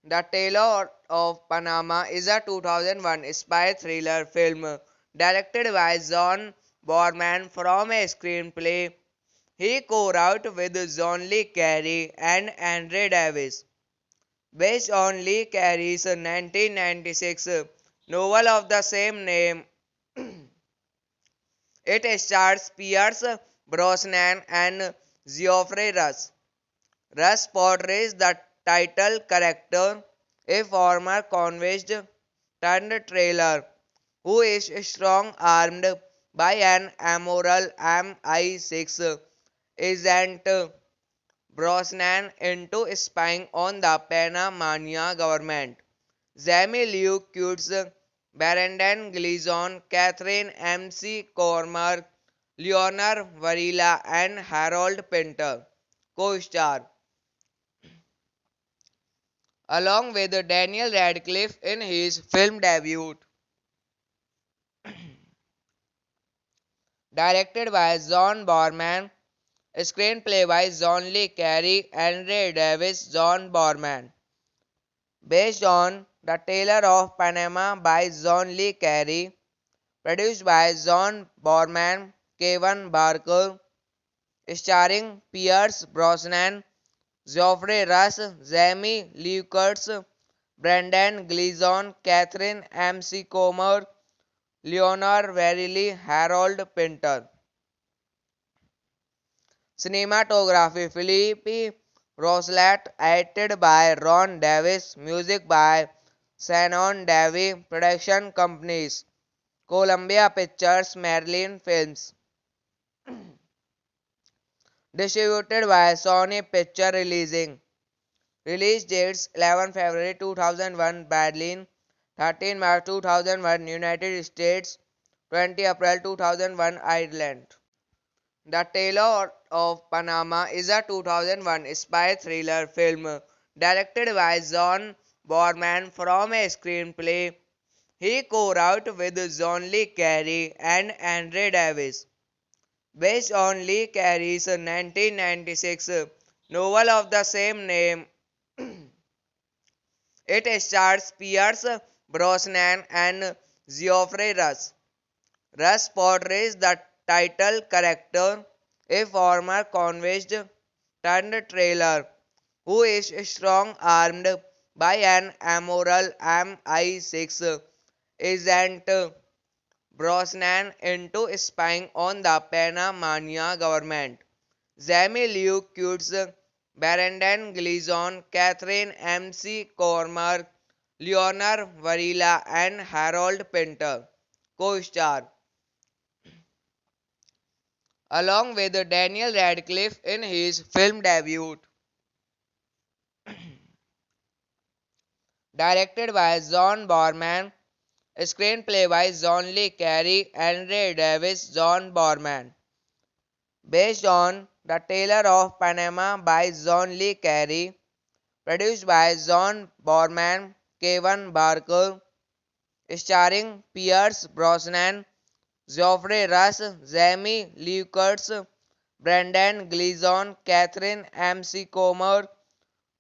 The Tailor of Panama is a 2001 spy thriller film directed by John Borman from a screenplay he co-wrote with John Lee Carey and Andre Davis, based on Lee Carey's 1996 novel of the same name. It stars Pierce Brosnan and Geoffrey Rush. Rush portrays the title character, a former convict turned trailer who is strong-armed by an immoral MI6 agent. Brosnan into spying on the Panamanian government. Jamie Lee Curtis, Brendan Gleeson, Catherine McCormack, Leonard Varela, and Harold Pinter co-star, along with Daniel Radcliffe in his film debut. Directed by John Borman, screenplay by John Lee Carey, Andre Davis, John Borman. Based on The Tailor of Panama by John Lee Carey, produced by John Borman, Kevin Barker, starring Pierce Brosnan, Geoffrey Rush, Jamie Lee Curtis, Brendan Gleeson, Catherine McCormack, Leonard Verrilli, Harold Pinter. Cinematography Philippe Rousselet, edited by Ron Davis, music by Shannon Davy, production companies Columbia Pictures, Marilyn Films. Distributed by Sony Picture Releasing. Release dates 11 February 2001 Berlin, 13 March 2001 United States, 20 April 2001 Ireland. The Tailor of Panama is a 2001 spy thriller film directed by John Borman from a screenplay he co-wrote with John Lee Carey and Andre Davis, based on Lee Carey's 1996 novel of the same name. It stars Pierce Brosnan and Geoffrey Rush. Rush portrays the title character, a former convict turned trailer who is strong-armed by an immoral MI6 Isn't Brosnan into spying on the Panamanian government. Jamie Lee Curtis, Brendan Gleeson, Catherine McCormack, Leonard Varela, and Harold Pinter co-star, along with Daniel Radcliffe in his film debut. Directed by John Borman, screenplay by John Le Carey, Andre Davis, John Borman. Based on The Tailor of Panama by John Le Carey, produced by John Borman, Kevin Barker, starring Pierce Brosnan, Geoffrey Rush, Jamie Lee Curtis, Brendan Gleeson, Catherine McCormack,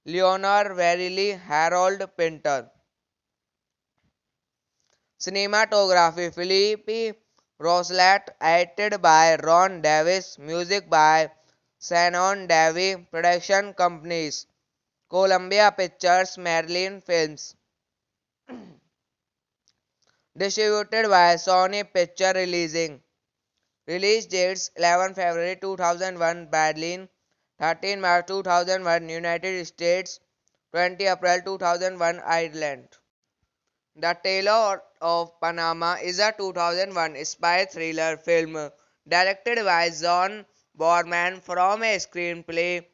Leonard Varelli, Harold Pinter. Cinematography Philippe Rousselet, edited by Ron Davis, music by Shannon Davy, production companies Columbia Pictures, Marilyn Films. Distributed by Sony Picture Releasing. Release dates 11 February 2001 Berlin, 13 March 2001 United States, 20 April 2001 Ireland. The Tailor of Panama is a 2001 spy thriller film directed by John Borman from a screenplay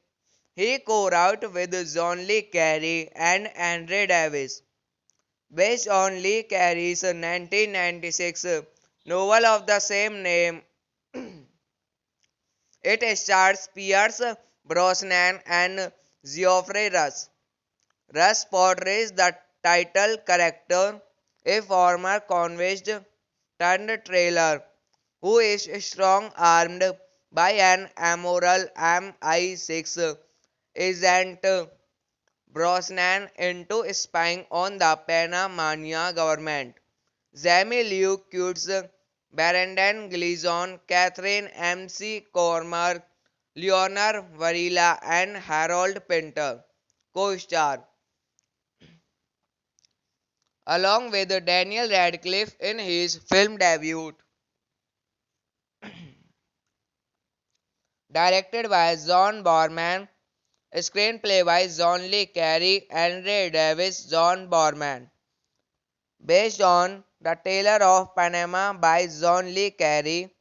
he co-wrote with John Le Carey and Andre Davis, based on Le Carey's 1996 novel of the same name. It stars Pierce Brosnan and Geoffrey Rush. Rush portrays the title character, a former convict turned trailer who is strong-armed by an immoral MI6 agent Brosnan into spying on the Panamanian government. Jamie Lee Curtis, Brendan Gleeson, Catherine McCormack, Leonard Varela, and Harold Pinter co-star, along with Daniel Radcliffe in his film debut. Directed by John Borman, screenplay by John Le Carey, Andre Davis, John Borman. Based on The Tailor of Panama by John Le Carey,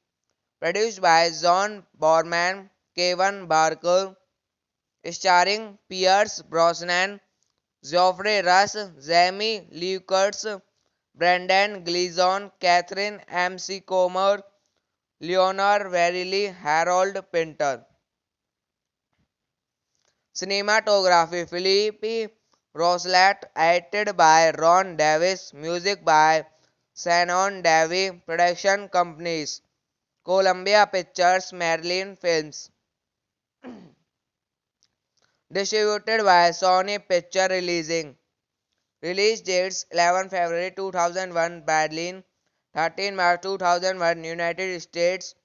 produced by John Borman, Kevin Barker, starring Pierce Brosnan, Geoffrey Rush, Jamie Lee Curtis, Brendan Gleeson, Catherine McCormack, Leonard Varelli, Harold Pinter. Cinematography Philippe Rousselet, edited by Ron Davis, music by Shannon Davy, production companies Columbia Pictures, Marilyn Films. Distributed by Sony Picture Releasing. Release dates 11 February 2001 Berlin, 13 March 2001 United States,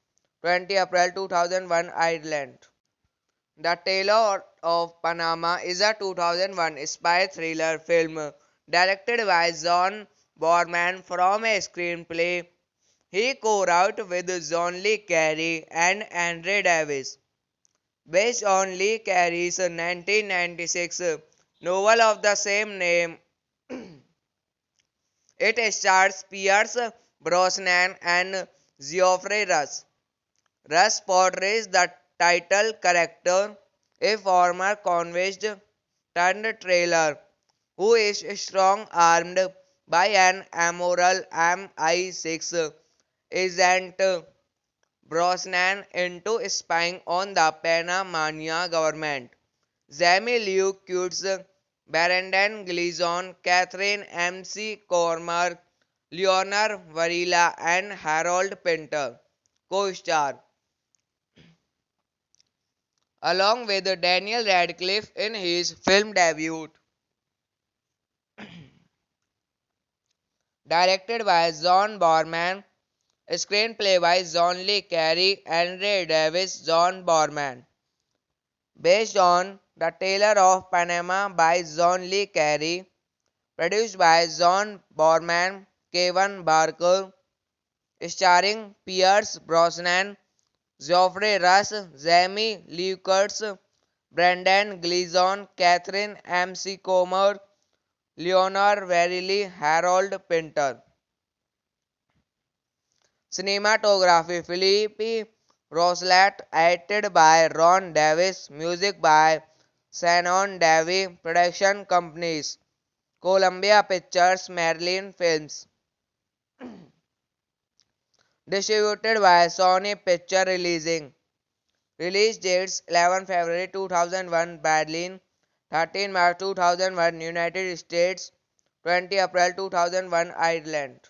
20 April 2001 Ireland. The Tailor of Panama is a 2001 spy thriller film directed by John Borman from a screenplay he co-wrote with John Le Carey and Andre Davis, based on Le Carey's 1996 novel of the same name. It stars Pierce Brosnan and Geoffrey Rush. Rush portrays the title character, a former convict turned trailer who is strong-armed by an immoral MI6 agent Brosnan into spying on the Panamanian government. Jamie Lee Curtis, Brendan Gleeson, Catherine McCormack, Leonard Varela, and Harold Pinter co-star, along with Daniel Radcliffe in his film debut. Directed by John Borman, screenplay by John Le Carey, Andre Davis, John Borman. Based on The Tailor of Panama by John Le Carey, produced by John Borman, Kevin Barker, starring Pierce Brosnan, Geoffrey Rush, Jamie Lee Curtis, Brendan Gleeson, Catherine McCormack, Leonard Verrilli, Harold Pinter. Cinematography Philippe Rousselet, edited by Ron Davis, music by Shannon Davy, production companies Columbia Pictures, Marilyn Films. Distributed by Sony Picture Releasing. Release dates 11 February 2001 Berlin, 13 March 2001 United States, 20 April 2001 Ireland.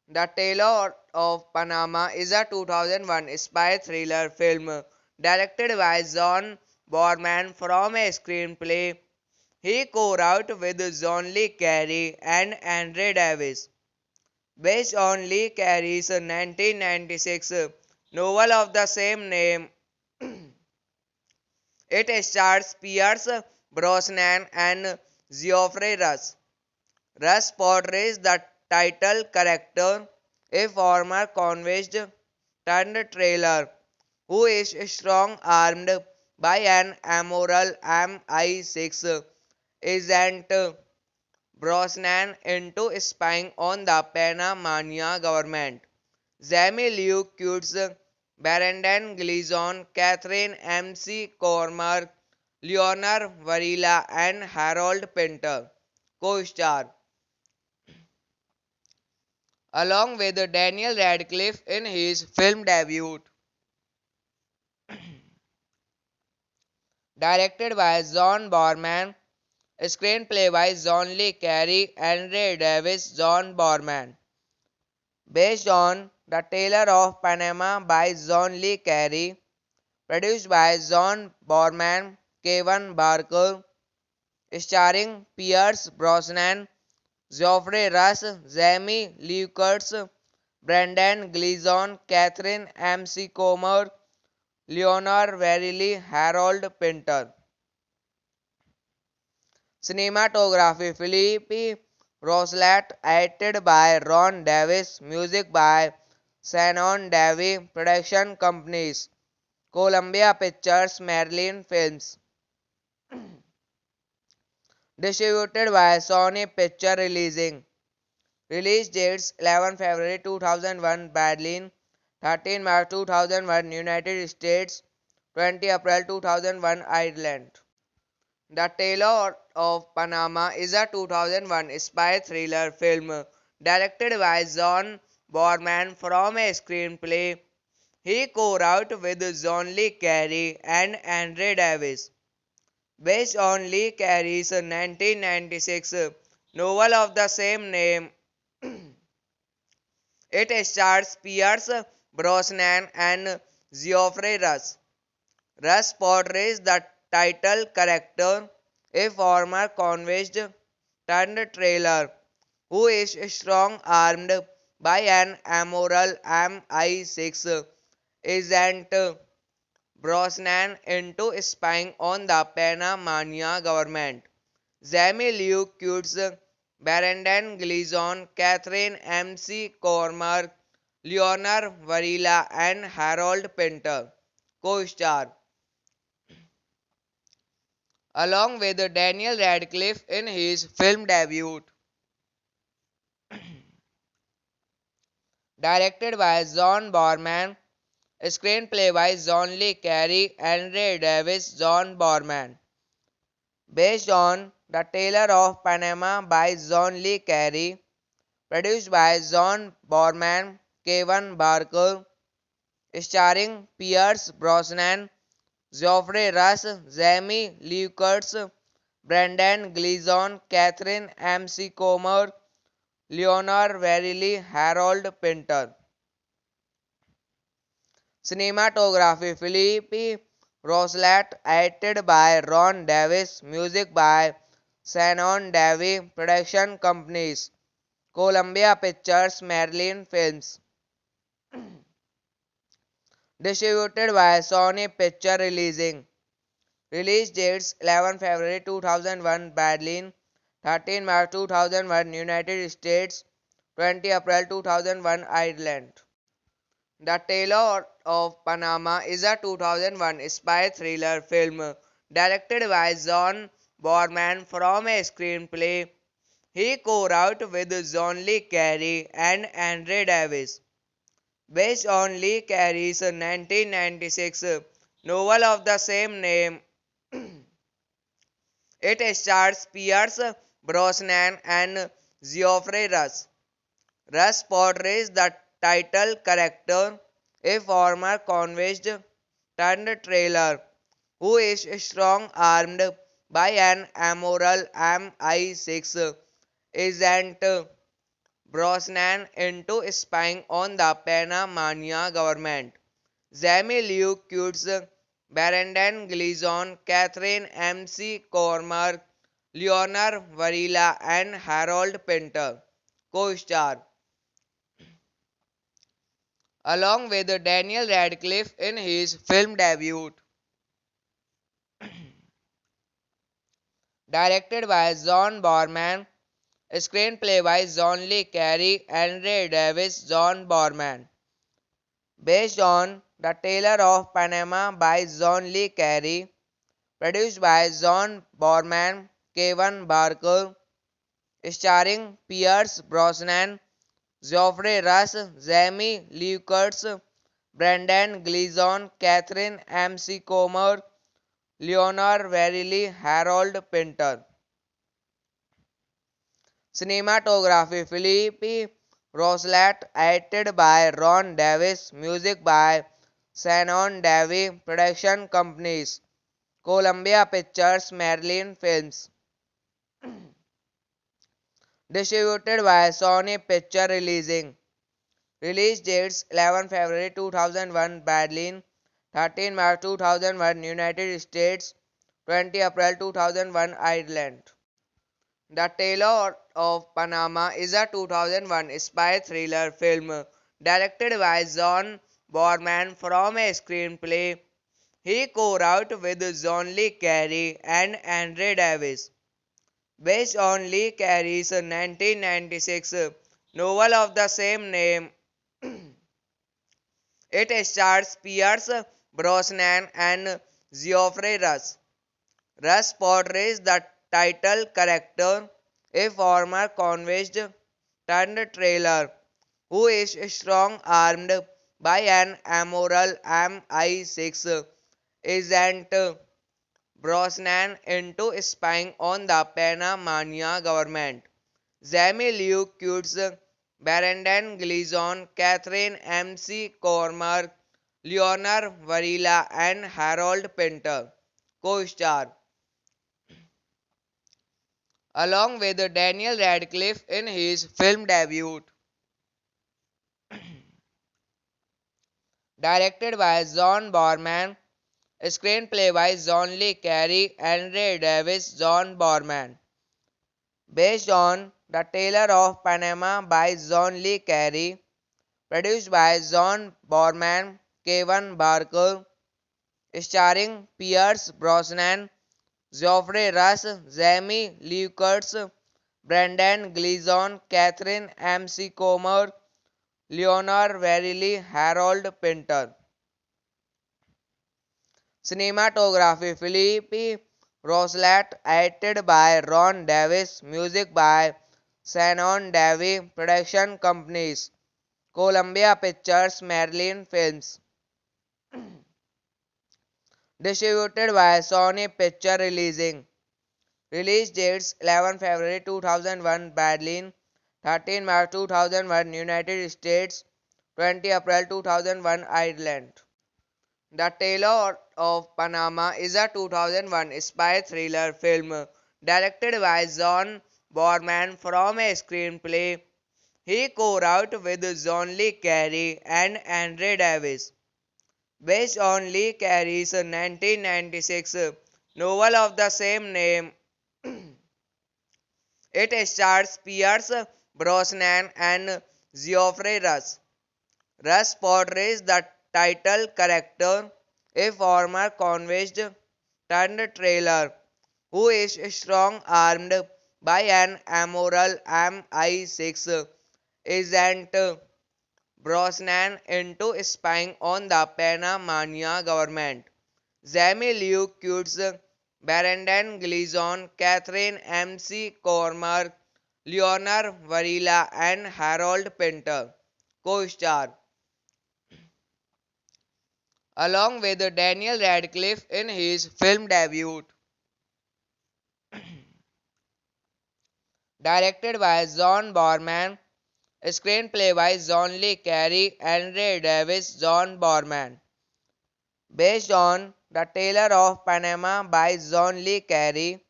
The Tailor of Panama is a 2001 spy thriller film directed by John Borman from a screenplay he co-wrote with John Le Carre and Andre Davis, based on Le Carre's 1996 novel of the same name. It stars Pierce Brosnan and Geoffrey Rush. Rush portrays the title character, a former convict turned trailer who is strong-armed by an immoral MI6 agent Brosnan into spying on the Panamanian government. Jamie Lee Curtis, Brendan Gleeson, Catherine McCormack, Leonard Varela, and Harold Pinter co-star, along with Daniel Radcliffe in his film debut. Directed by John Borman, screenplay by John Le Carre, Andre Davis, John Borman. Based on The Tailor of Panama by John Le Carre, produced by John Borman, Kevin Barker, starring Pierce Brosnan, Geoffrey Rush, Jamie Lee Curtis, Brendan Gleeson, Catherine McCormack, Leonard Verrilli, Harold Pinter. Cinematography Philippe Rousselet, edited by Ron Davis, music by Shannon Davy, production companies Columbia Pictures, Marilyn Films. Distributed by Sony Picture Releasing. Release dates 11 February 2001 Berlin, 13 March 2001 United States, 20 April 2001 Ireland. The Tailor of Panama is a 2001 spy thriller film directed by John Borman from a screenplay he co-wrote with John Le Carre and Andre Davis, based on Le Carre's 1996 novel of the same name. It stars Pierce Brosnan and Geoffrey Rush. Rush portrays the title character, a former convict turned trailer who is strong-armed by an immoral MI6 agent Brosnan into spying on the Panamanian government. Jamie Lee Curtis, Brendan Gleeson, Catherine McCormack, Leonard Varela, and Harold Pinter co-star, along with Daniel Radcliffe in his film debut. Directed by John Borman, screenplay by John Le Carre, Andre Davis, John Borman. Based on The Tailor of Panama by John Le Carre, produced by John Borman, Kevin Barker, starring Pierce Brosnan, Geoffrey Rush, Jamie Lee Curtis, Brendan Gleeson, Catherine McCormack, Leonard Verrilli, Harold Pinter. Cinematography Philippe Rousselet, edited by Ron Davis, music by Shannon Davy, production companies Columbia Pictures, Marilyn Films. Distributed by Sony Picture Releasing. Release dates 11 February 2001 Berlin, 13 March 2001 United States, 20 April 2001, Ireland. The Tailor of Panama is a 2001 spy thriller film directed by John Borman from a screenplay he co-wrote with John Le Carey and Andre Davis, based on Le Carey's 1996 novel of the same name. It stars Pierce Brosnan and Geoffrey Rush. Rush portrays the title character, a former convict turned trailer who is strong-armed by an immoral MI6 agent. Brosnan into spying on the Panamanian government. Jamie Lee Curtis, Brendan Gleeson, Catherine McCormack, Leonor Varela, and Harold Pinter co-star, along with Daniel Radcliffe in his film debut. Directed by John Borman, screenplay by John Le Carey and Ray Davis. John Borman. Based on The Tailor of Panama by John Le Carey. Produced by John Borman, Kevin Barker. Starring Pierce Brosnan, Geoffrey Rush, Jamie Lee Curtis, Brendan Gleeson, Catherine McCormack, Leonor Varelli, Harold Pinter. Cinematography Philippe Rousselet, edited by Ron Davis, music by Shannon Davy, production companies Columbia Pictures, Maryland Films. Distributed by Sony Picture Releasing. Release dates 11 February 2001 Berlin, 13 March 2001 United States, 20 April 2001 Ireland. The Tailor of Panama is a 2001 spy thriller film directed by John Borman from a screenplay he co-wrote with John Le Carey and Andre Davis, based on Le Carey's 1996 novel of the same name. It stars Pierce Brosnan and Geoffrey Rush. Rush portrays the title character, a former convict turned trailer who is strong-armed by an immoral MI6 agent. Brosnan into spying on the Panamanian government. Jamie Lee Curtis, Brendan Gleeson, Catherine McCormack, Leonor Varela, and Harold Pinter co-star, along with Daniel Radcliffe in his film debut. Directed by John Borman, screenplay by John Le Carey and Ray Davis. John Borman. Based on The Tailor of Panama by John Le Carey. Produced by John Borman, Kevin Barker. Starring Pierce Brosnan, Geoffrey Rush, Jamie Lee Curtis, Brendan Gleeson, Catherine McCormack, Leonor Varelli, Harold Pinter. Cinematography Philippe Rousselet, edited by Ron Davis, music by Shannon Davy, production companies Columbia Pictures, Maryland Films. Distributed by Sony Picture Releasing. Release dates 11 February 2001 Berlin, 13 March 2001 United States, 20 April 2001 Ireland. The Tailor of Panama is a 2001 spy thriller film directed by John Borman from a screenplay he co-wrote with John Le Carey and Andre Davis, based on Le Carey's 1996 novel of the same name. It stars Pierce Brosnan and Geoffrey Rush. Rush portrays the title character, a former convict turned trailer who is strong-armed by an immoral MI6 Isn't Brosnan into spying on the Panamanian government. Jamie Lee Curtis, Brendan Gleeson, Catherine McCormack, Leonard Varela, and Harold Pinter co-star, along with Daniel Radcliffe in his film debut. Directed by John Borman, screenplay by John Lee Carey and Ray Davis. John Borman. Based on The Tailor of Panama by John Lee Carey.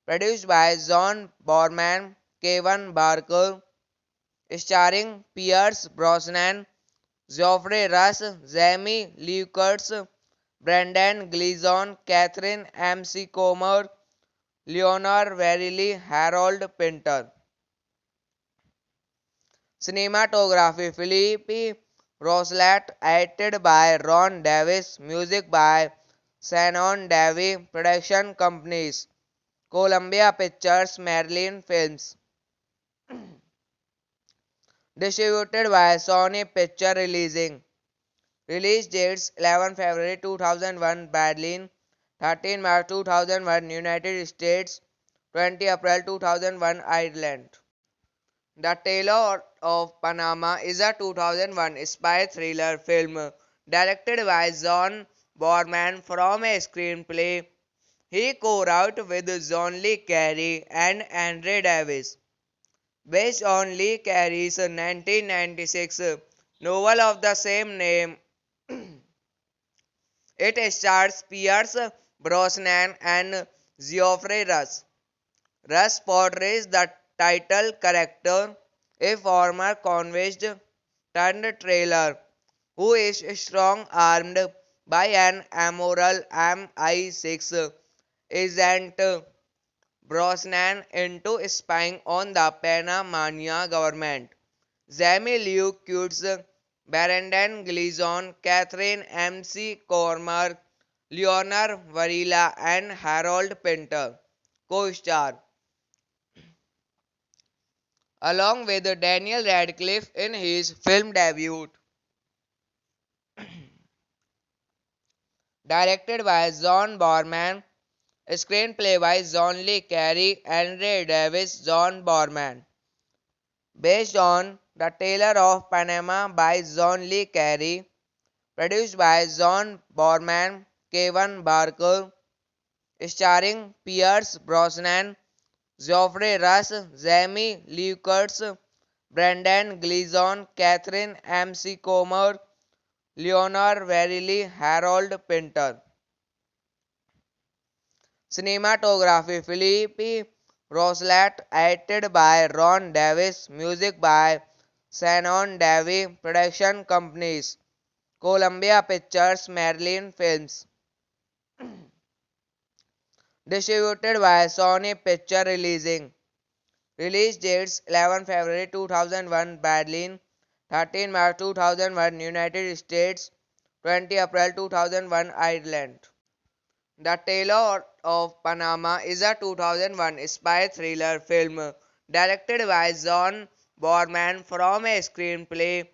Produced by John Borman, Kevin Barker. Starring Pierce Brosnan, Geoffrey Rush, Jamie Lee Curtis, Brendan Gleeson, Catherine McCormack, Leonard Varelli, Harold Pinter. Cinematography Philippe Rousselet, edited by Ron Davis, music by Shannon Davy, production companies Columbia Pictures, Marilyn Films. Distributed by Sony Picture Releasing. Release dates 11 February 2001 Berlin, 13 March 2001 United States, 20 April 2001 Ireland. The Tailor of Panama is a 2001 spy thriller film directed by John Borman from a screenplay he co-wrote with John Lee Carey and Andre Davis, based on Lee Carey's 1996 novel of the same name. It stars Pierce Brosnan and Geoffrey Rush. Rush portrays the title character, a former convict turned trailer who is strong-armed by an immoral MI6 agent. Brosnan into spying on the Panamanian government. Jamie Lee Curtis, Brendan Gleeson, Catherine McCormack, Leonard Varela, and Harold Pinter co-star, along with Daniel Radcliffe in his film debut. Directed by John Borman, screenplay by John Lee Carey and Ray Davis. John Borman. Based on The Tailor of Panama by John Lee Carey. Produced by John Borman, Kevin Barker. Starring Pierce Brosnan, Geoffrey Rush, Jamie Lee Curtis, Brendan Gleeson, Catherine McCormack, Leonard Varelli, Harold Pinter. Cinematography Philippe Rousselet, edited by Ron Davis, music by Shannon Davy, production companies Columbia Pictures, Marilyn Films. Distributed by Sony Picture Releasing. Release dates 11 February 2001 Berlin, 13 March 2001 United States, 20 April 2001 Ireland. The Tailor of Panama is a 2001 spy thriller film directed by John Borman from a screenplay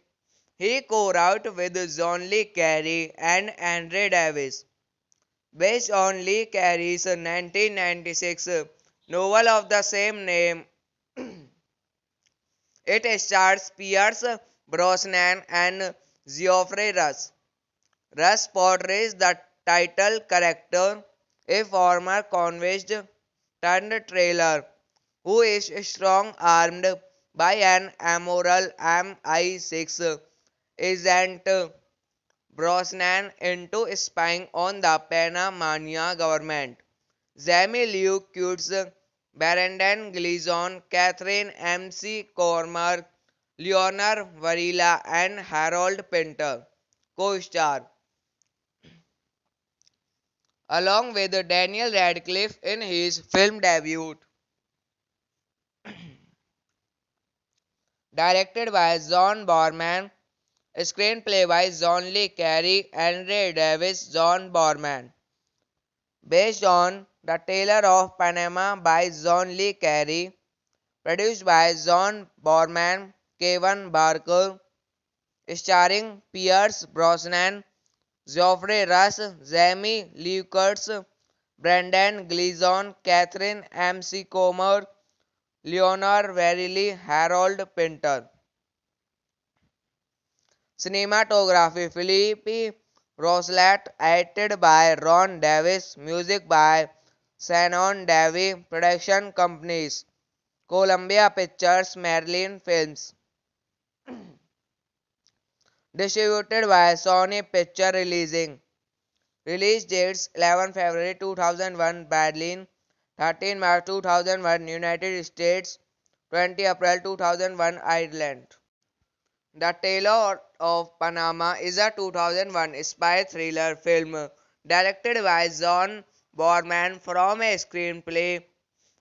he co-wrote with John Lee Carey and Andre Davis, based on Lee Carey's 1996 novel of the same name. It stars Pierce Brosnan and Geoffrey Rush. Rush portrays the title character, a former convict turned trailer who is strong-armed by an immoral MI6 agent. Brosnan into spying on the Panamanian government. Jamie Lee Curtis, Brendan Gleeson, Catherine McCormack, Leonard Varela, and Harold Pinter co-star, along with Daniel Radcliffe in his film debut. Directed by John Borman, screenplay by John Lee Carey and Ray Davis. John Borman. Based on The Tailor of Panama by John Lee Carey. Produced by John Borman, Kevin Barker, starring Pierce Brosnan, Geoffrey Rush, Jamie Lee Curtis, Brendan Gleeson, Catherine McCormack, Leonor Verrilli, Harold Pinter. Cinematography Philippe Rousselet, edited by Ron Davis, music by Shannon Davy, production companies Columbia Pictures, Marilyn Films. Distributed by Sony Picture Releasing. Release dates 11 February 2001 Berlin, 13 March 2001 United States, 20 April 2001 Ireland. The Tailor of Panama is a 2001 spy thriller film directed by John Borman from a screenplay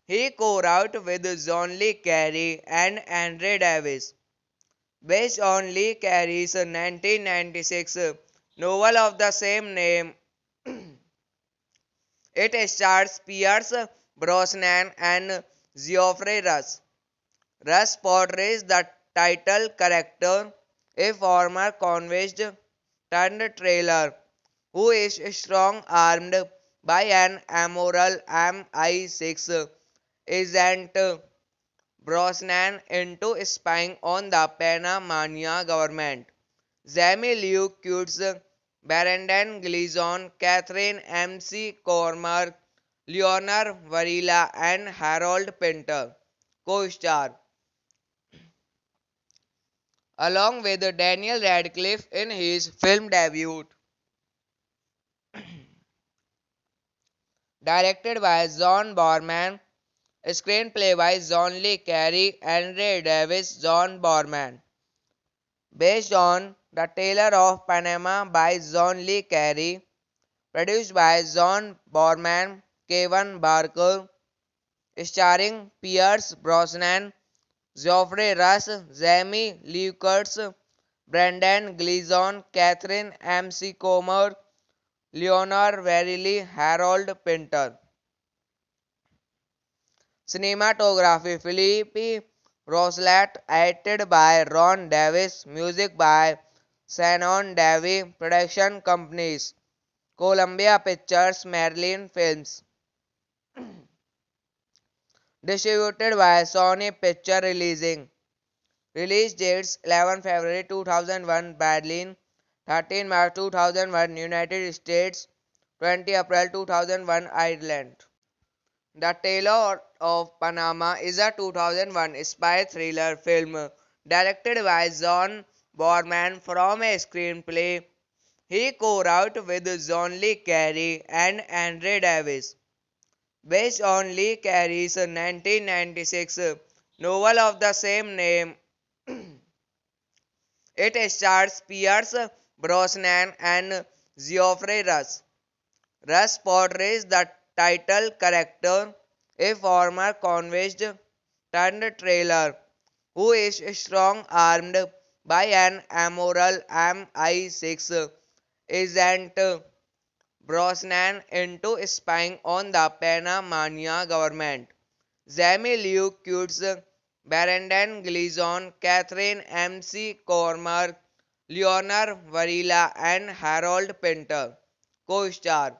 he co-wrote with John Le Carey and Andre Davis, based on Le Carey's 1996 novel of the same name. It stars Pierce Brosnan and Geoffrey Rush. Rush portrays the title character, a former convict turned trailer who is strong-armed by an immoral MI6 agent Brosnan into spying on the Panamanian government. Jamie Lee Curtis, Brendan Gleeson, Catherine McCormack, Leonor Varela, and Harold Pinter co-star, along with Daniel Radcliffe in his film debut. Directed by John Borman, screenplay by John Le Carey, Andre Davis, John Borman. Based on The Tailor of Panama by John Le Carey, produced by John Borman, Kevin Barker, starring Pierce Brosnan, Geoffrey Rush, Jamie Lee Curtis, Brendan Gleeson, Catherine McCormack, Leonor Verrilli, Harold Pinter. Cinematography Philippe Rousselet, edited by Ron Davis, music by Shannon Davy, production companies Columbia Pictures, Marilyn Films. Distributed by Sony Picture Releasing. Release dates 11 February 2001 Berlin, 13 March 2001 United States, 20 April 2001 Ireland. The Tailor of Panama is a 2001 spy thriller film directed by John Borman from a screenplay he co-wrote with John Le Carey and Andre Davis, based on Le Carey's 1996 novel of the same name. It stars Pierce Brosnan and Geoffrey Rush. Rush portrays the title character, a former convict turned trailer who is strong-armed by an immoral MI6 agent Brosnan into spying on the Panamanian government. Jamie Lee Curtis, Brendan Gleeson, Catherine McCormack, Leonor Varela, and Harold Pinter co-star,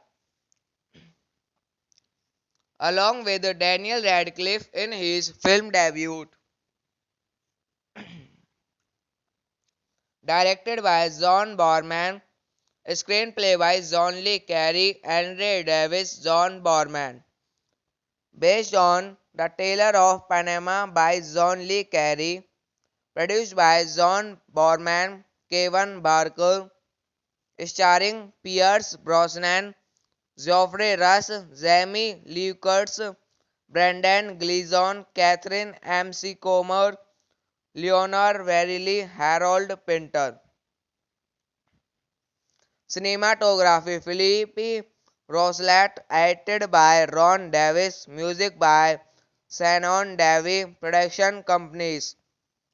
along with Daniel Radcliffe in his film debut. Directed by John Borman, screenplay by John Le Carey, Andre Davis, John Borman. Based on The Tailor of Panama by John Le Carey, produced by John Borman, Kevin Barker, starring Pierce Brosnan, Geoffrey Rush, Jamie Lee Curtis, Brendan Gleeson, Catherine McCormack, Leonor Verrilli, Harold Pinter. Cinematography Philippe Rousselet, edited by Ron Davis, music by Shannon Davy, production companies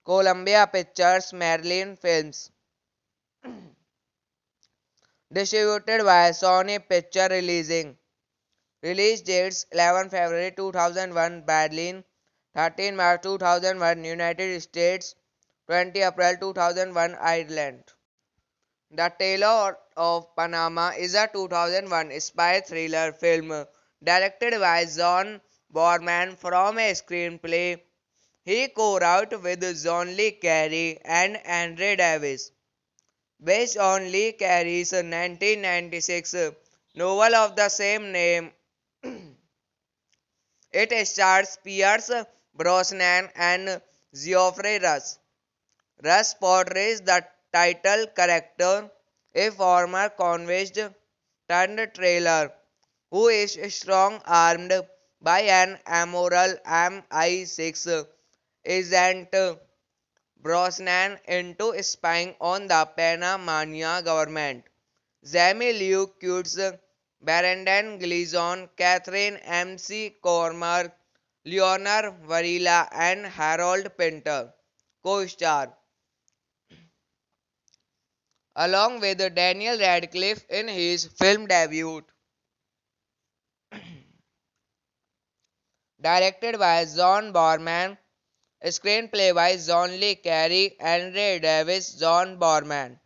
Columbia Pictures, Marilyn Films. Distributed by Sony Picture Releasing. Release dates 11 February 2001 Berlin, 13 March 2001 United States, 20 April 2001, Ireland. The Tailor of Panama is a 2001 spy thriller film directed by John Borman from a screenplay he co-wrote with John Le Carey and Andre Davis, based on Le Carey's 1996 novel of the same name. It stars Pierce Brosnan and Geoffrey Rush. Rush portrays the title character, a former convict turned trailer who is strong-armed by an immoral MI6 agent Brosnan into spying on the Panamanian government. Jamie Lee Curtis, Brendan Gleeson, Catherine McCormack, Leonor Varela, and Harold Pinter co-star, along with Daniel Radcliffe in his film debut. Directed by John Borman, screenplay by John Le Carey, Andre Davis, John Borman.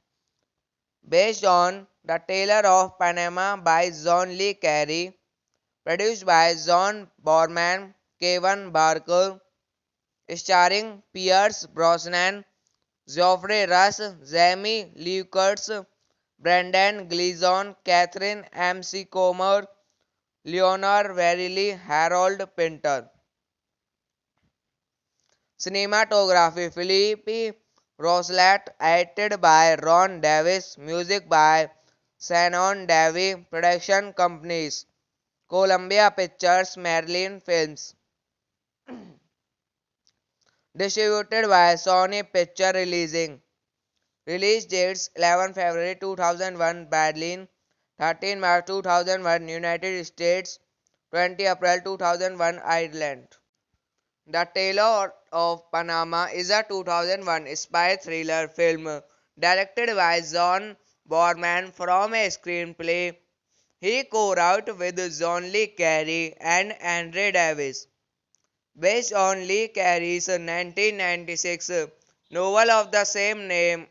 Based on The Tailor of Panama by John Le Carey, produced by John Borman, Kevin Barker, starring Pierce Brosnan, Geoffrey Rush, Jamie Lee Curtis, Brendan Gleeson, Catherine McCormack, Leonor Verrilli, Harold Pinter. Cinematography Philippe Rousselet, edited by Ron Davis, music by Shannon Davy, production companies Columbia Pictures, Marilyn Films. Distributed by Sony Picture Releasing. Release dates 11 February 2001 Berlin, 13 March 2001 United States, 20 April 2001 Ireland. The Tailor of Panama is a 2001 spy thriller film directed by John Borman from a screenplay he co-wrote with John Le Carey and Andre Davis, based on Le Carey's 1996 novel of the same name.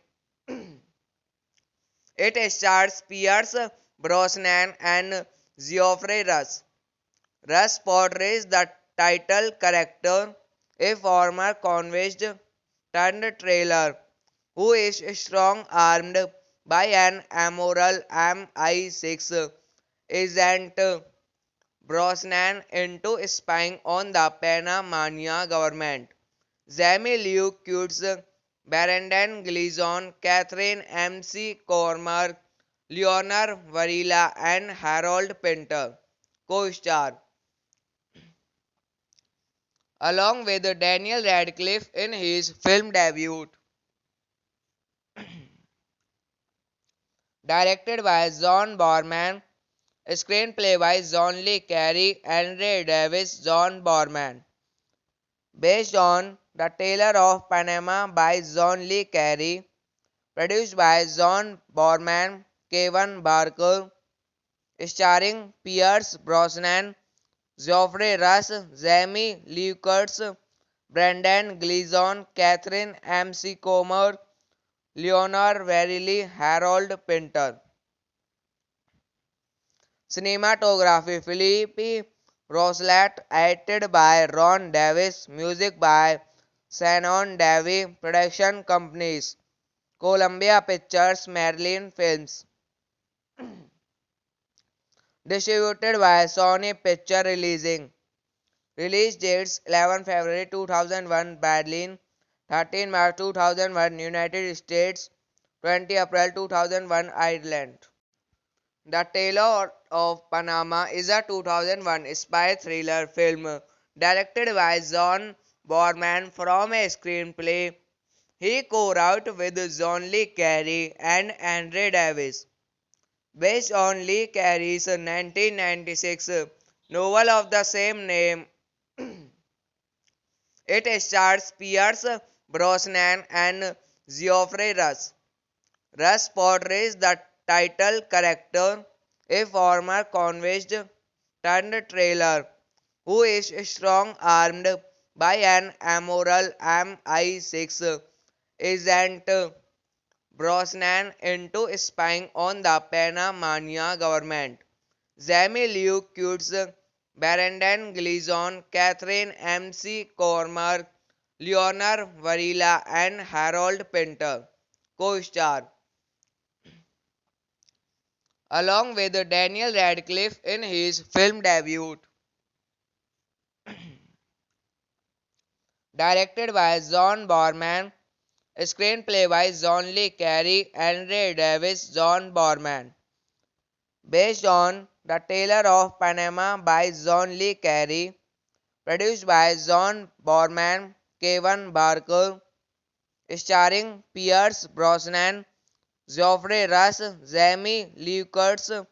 It stars Pierce Brosnan and Geoffrey Rush. Rush portrays the title character, a former convict turned trailer who is strong-armed by an immoral MI6 agent Brosnan into spying on the Panamanian government. Jamie Lee Curtis, Brendan Gleeson, Catherine McCormack, Leonor Varela, and Harold Pinter co-star, along with Daniel Radcliffe in his film debut. Directed by John Borman, screenplay by John Le Carey, Andre Davis, John Borman. Based on The Tailor of Panama by John Le Carey, produced by John Borman, Kevin Barker, starring Pierce Brosnan, Geoffrey Rush, Jamie Lee Curtis, Brendan Gleeson, Catherine McCormack, Leonor Verrilli, Harold Pinter. Cinematography Philippe Rousselet, edited by Ron Davis, music by Shannon Davy, production companies Columbia Pictures, Marilyn Films. Distributed by Sony Picture Releasing. Release dates 11 February 2001 Berlin, 13 March 2001 United States, 20 April 2001 Ireland. The Tailor of Panama is a 2001 spy thriller film directed by John Borman from a screenplay he co-wrote with John Le Carey and Andre Davis, based on Le Carey's 1996 novel of the same name. It stars Pierce Brosnan and Geoffrey Rush. Rush portrays the title character, a former convict turned trailer who is strong-armed by an immoral MI6 Isn't Brosnan into spying on the Panamanian government. Jamie Lee Curtis, Brendan Gleeson, Catherine McCormack, Leonard Varela, and Harold Pinter co-star, along with Daniel Radcliffe in his film debut. Directed by John Borman, screenplay by John Le Carey, Andre Davis, John Borman. Based on The Tailor of Panama by John Le Carey, produced by John Borman, Kevin Barker, starring Pierce Brosnan, Geoffrey Rush, Jamie Lee Curtis,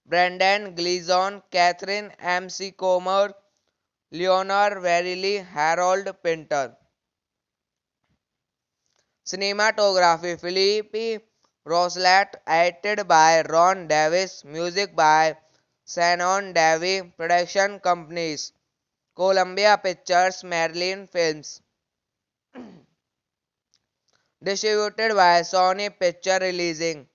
Brendan Gleeson, Catherine McCormack, Leonard Varelli, Harold Pinter. Cinematography Philippe Rousselet, edited by Ron Davis, music by Shannon Davy, production companies Columbia Pictures, Marilyn Films. Distributed by Sony Picture Releasing.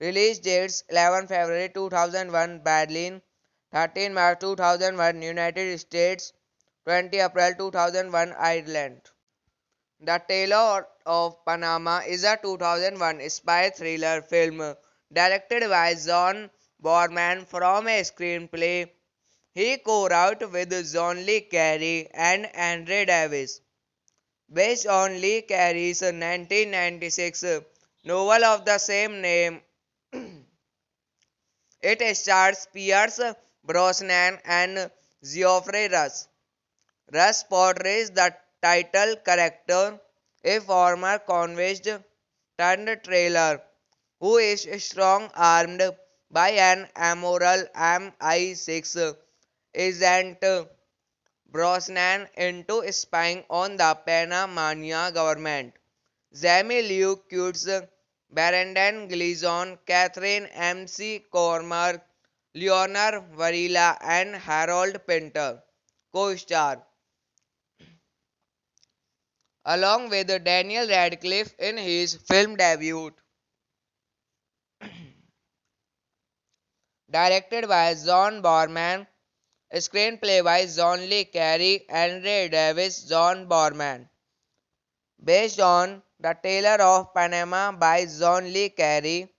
Release dates 11 February 2001 Berlin, 13 March 2001 United States, 20 April 2001 Ireland. The Tailor of Panama is a 2001 spy thriller film directed by John Borman from a screenplay he co-wrote with John Le Carey and Andre Davis, based on Le Carey's 1996 novel of the same name. It stars Pierce Brosnan and Geoffrey Rush. Rush portrays the title character, a former convict turned trailer who is strong-armed by an immoral MI6 agent Brosnan into spying on the Panamanian government. Jamie Lee Curtis, Brendan Gleeson, Catherine McCormack, Leonard Varela, and Harold Pinter co-star, along with Daniel Radcliffe in his film debut. Directed by John Borman, screenplay by John Le Carey, Andre Davis, John Borman. Based on The Tailor of Panama by John Le Carey,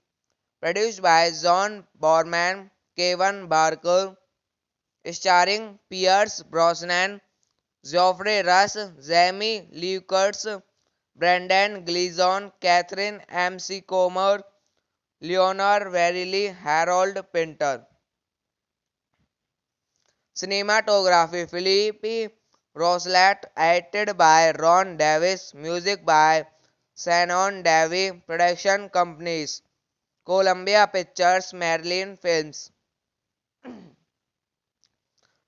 produced by John Borman, Kevin Barker, starring Pierce Brosnan, Geoffrey Rush, Jamie Lee Curtis, Brendan Gleeson, Catherine McCormack, Leonard Varelli, Harold Pinter. Cinematography Philippe Rousselet, edited by Ron Davis, music by Shannon Davy, production companies Columbia Pictures, Marilyn Films.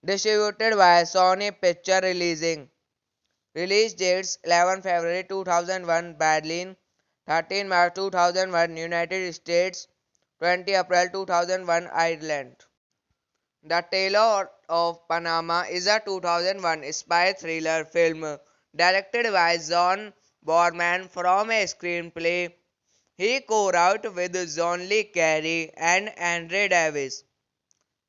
Distributed by Sony Picture Releasing. Release dates 11 February 2001 Berlin, 13 March 2001 United States, 20 April 2001 Ireland. The Tailor of Panama is a 2001 spy thriller film directed by John Borman from a screenplay he co-wrote with John Le Carey and Andre Davis,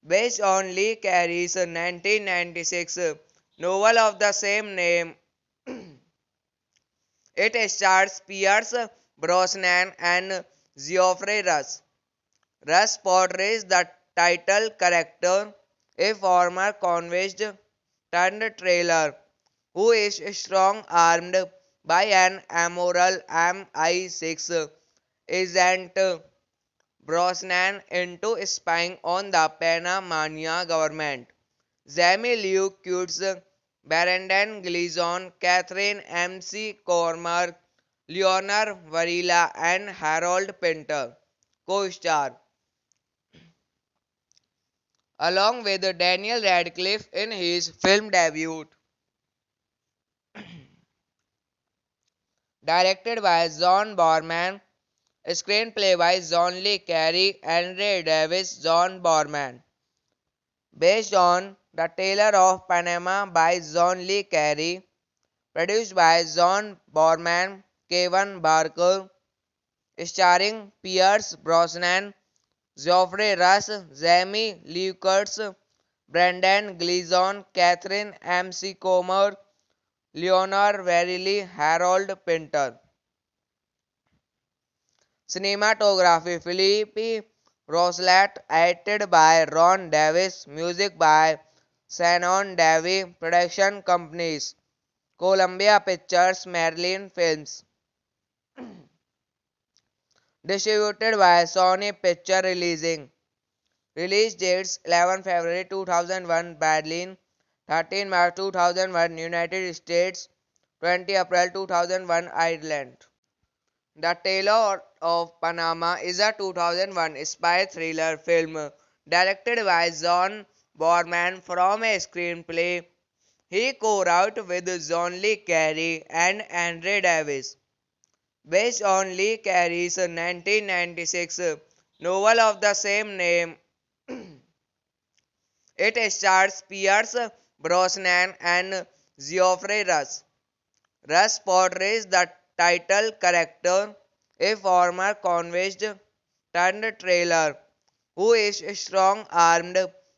based on Le Carey's 1996 novel of the same name. It stars Pierce Brosnan and Geoffrey Rush. Rush portrays the title character, a former convict turned trailer who is strong-armed by an immoral MI6 agent Brosnan into spying on the Panamanian government. Jamie Lee Curtis, Brendan Gleeson, Catherine McCormack, Leonard Varela, and Harold Pinter co-star, along with Daniel Radcliffe in his film debut. Directed by John Borman, screenplay by John Le Carey, Andre Davis, John Borman. Based on The Tailor of Panama by John Le Carey, produced by John Borman, Kevin Barker, starring Pierce Brosnan, Geoffrey Rush, Jamie Lee Curtis, Brendan Gleeson, Catherine McCormack, Leonor Verrilli, Harold Pinter. Cinematography Philippe Rousselet, edited by Ron Davis, music by Shannon Davy, production companies Columbia Pictures, Marilyn Films. Distributed by Sony Picture Releasing. Release dates 11 February 2001 Berlin, 13 March 2001 United States, 20 April 2001 Ireland. The Tailor of Panama is a 2001 spy thriller film directed by John Borman from a screenplay he co-wrote with John Le Carre and Andre Davis, based on Le Carre's 1996 novel of the same name. It stars Pierce Brosnan and Geoffrey Rush. Rush portrays the title character, a former convict turned trailer who is strong-armed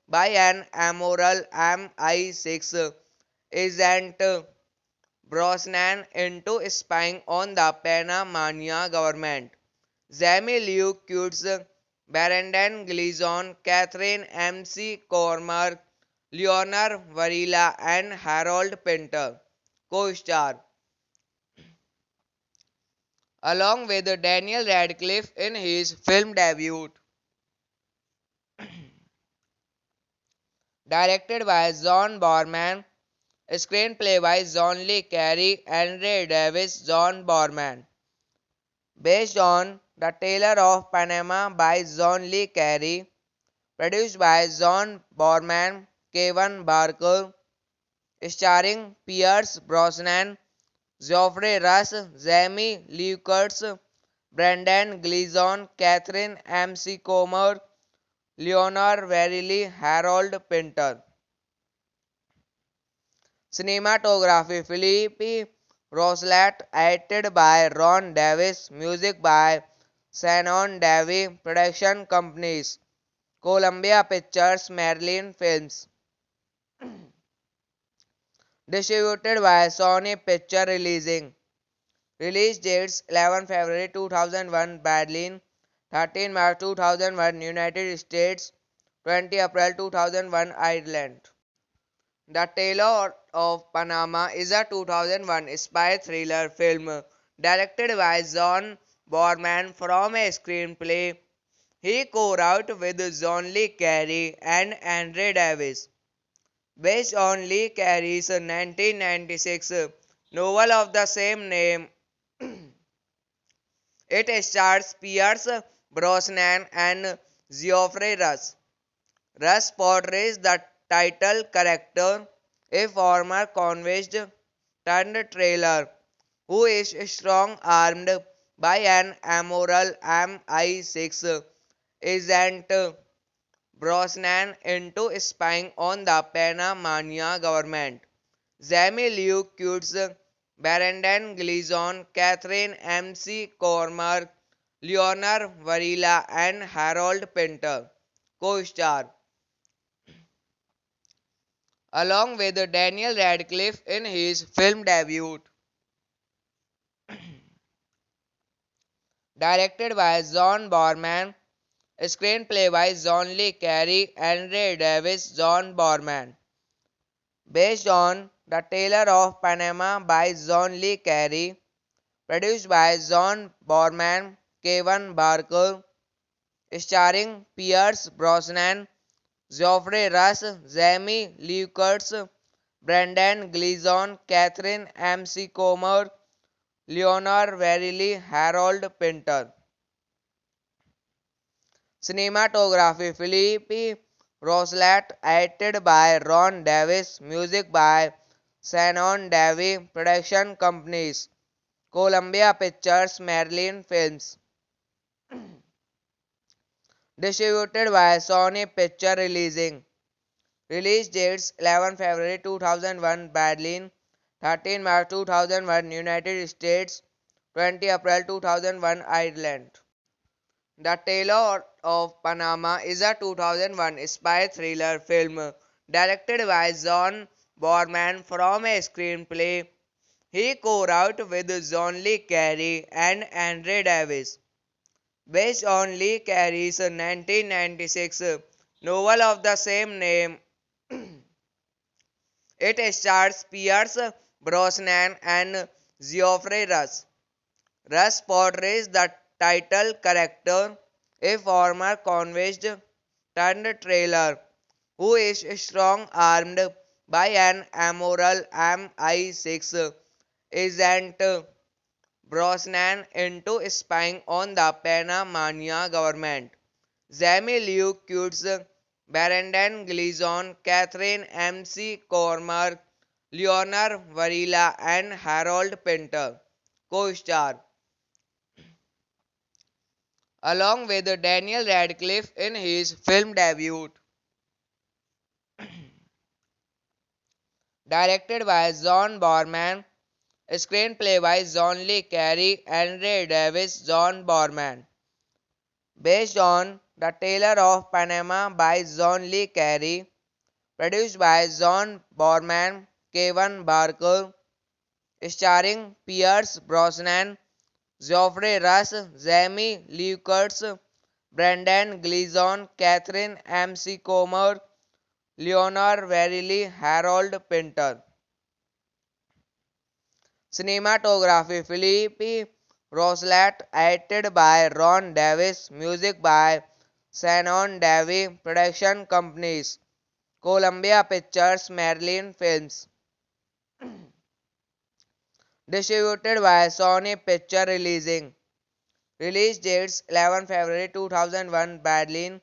by an immoral MI6 agent. Brosnan into spying on the Panamanian government. Jamie Lee Curtis, Brendan Gleeson, Catherine McCormack, Leonor Varela, and Harold Pinter co-star, along with Daniel Radcliffe in his film debut. Directed by John Borman, screenplay by John Le Carre, Andre Davis, John Borman. Based on The Tailor of Panama by John Le Carre, produced by John Borman, Kevin Barker, starring Pierce Brosnan, Geoffrey Rush, Jamie Lee Curtis, Brendan Gleeson, Catherine McCormack, Leonor Verrilli, Harold Pinter. Cinematography Philippe Rousselet, edited by Ron Davis, music by Shannon Davy, production companies Columbia Pictures, Marilyn Films. Distributed by Sony Picture Releasing. Release dates 11 February 2001 Berlin, 13 March 2001 United States, 20 April 2001 Ireland. The Tailor of Panama is a 2001 spy thriller film directed by John Borman from a screenplay he co-wrote with John Le Carre and Andre Davis, based on Le Carre's 1996 novel of the same name. It stars Pierce Brosnan and Geoffrey Rush. Rush portrays the title character, a former convict turned trailer who is strong-armed by an immoral MI6 agent. Brosnan into spying on the Panamanian government. Jamie Lee Curtis, Brendan Gleeson, Catherine McCormack, Leonor Varela, and Harold Pinter co-star, along with Daniel Radcliffe in his film debut. Directed by John Borman, screenplay by John Le Carre, Andre Davis, John Borman. Based on The Tailor of Panama by John Le Carre, produced by John Borman, Kevin Barker, starring Pierce Brosnan, Geoffrey Rush, Jamie Lee Curtis, Brendan Gleeson, Catherine McCormack, Leonor Verrilli, Harold Pinter. Cinematography Philippe Rousselet, edited by Ron Davis, music by Shannon Davy, production companies Columbia Pictures, Marilyn Films. Distributed by Sony Picture Releasing. Release dates 11 February 2001 Berlin, 13 March 2001 United States, 20 April 2001, Ireland. The Tailor of Panama is a 2001 spy thriller film directed by John Borman from a screenplay he co-wrote with John Le Carey and Andre Davis, based on Le Carey's 1996 novel of the same name. It stars Pierce Brosnan and Geoffrey Rush. Rush portrays the title character, a former convict turned trailer who is strong-armed by an immoral MI6 agent. Brosnan into spying on the Panamanian government. Jamie Lee Curtis, Brendan Gleeson, Catherine McCormack, Leonor Varela, and Harold Pinter co-star, along with Daniel Radcliffe in his film debut. Directed by John Borman, screenplay by John Le Carey and Ray Davis. John Borman. Based on The Tailor of Panama by John Le Carey. Produced by John Borman, Kevin Barker. Starring Pierce Brosnan, Geoffrey Rush, Jamie Lee Curtis, Brendan Gleeson, Catherine McCormack, Leonor Varelli, Harold Pinter. Cinematography Philippe Rousselet, edited by Ron Davis, music by Shannon Davy, production companies Columbia Pictures, Maryland Films. Distributed by Sony Picture Releasing. Release dates 11 February 2001 Berlin,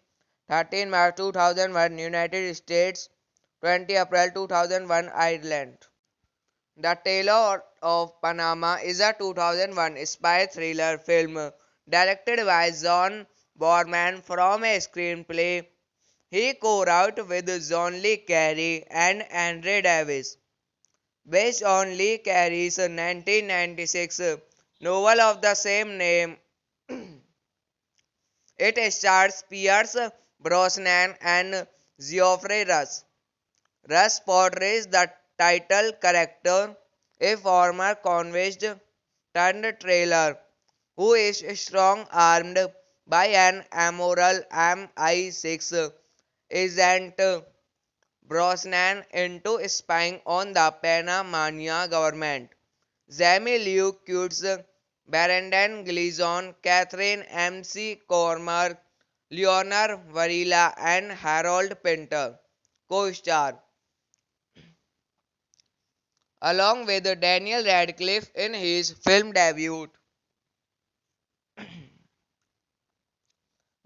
13 March 2001 United States, 20 April 2001 Ireland. The Tailor of Panama is a 2001 spy thriller film directed by John Borman from a screenplay he co-wrote with John Le Carey and Andre Davis, based on Le Carey's 1996 novel of the same name. It stars Pierce Brosnan and Geoffrey Rush. Rush portrays the title character, a former convict turned trailer who is strong-armed by an immoral MI6 agent. Brosnan into spying on the Panamanian government. Jamie Lee Curtis, Brendan Gleeson, Catherine McCormack, Leonor Varela, and Harold Pinter co-star, along with Daniel Radcliffe in his film debut.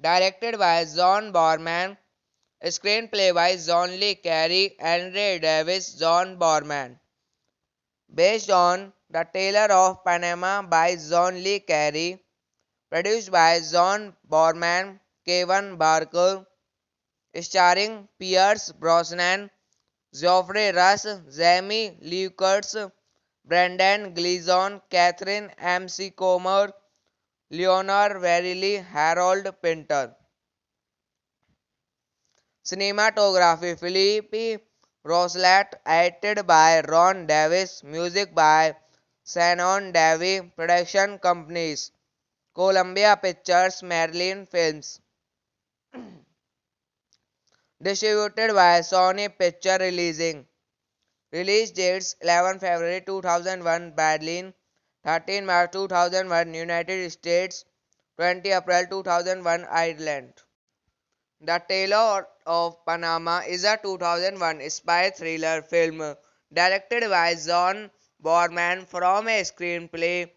Directed by John Borman, screenplay by John Le Carey and Ray Davis. John Borman. Based on The Tailor of Panama by John Le Carey. Produced by John Borman, Kevin Barker. Starring Pierce Brosnan, Geoffrey Rush, Jamie Lee Curtis, Brendan Gleeson, Catherine McCormack, Leonor Varelli, Harold Pinter. Cinematography Philippe Rousselet, edited by Ron Davis, music by Shannon Davy, production companies Columbia Pictures, Maryland Films. Distributed by Sony Picture Releasing. Release dates 11 February 2001 Berlin, 13 March 2001 United States, 20 April 2001 Ireland. The Tailor of Panama is a 2001 spy thriller film directed by John Borman from a screenplay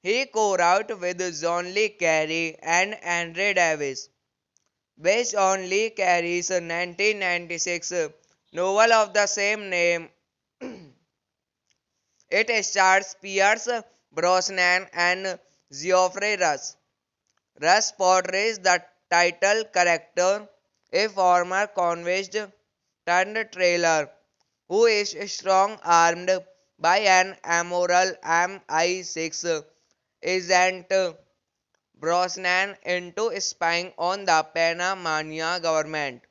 he co-wrote with John Le Carey and Andre Davis, based on Le Carey's 1996 novel of the same name. It stars Pierce Brosnan and Geoffrey Rush. Rush portrays the title character, a former convict turned trailer who is strong-armed by an immoral MI6 Isn't Brosnan into spying on the Panamanian government.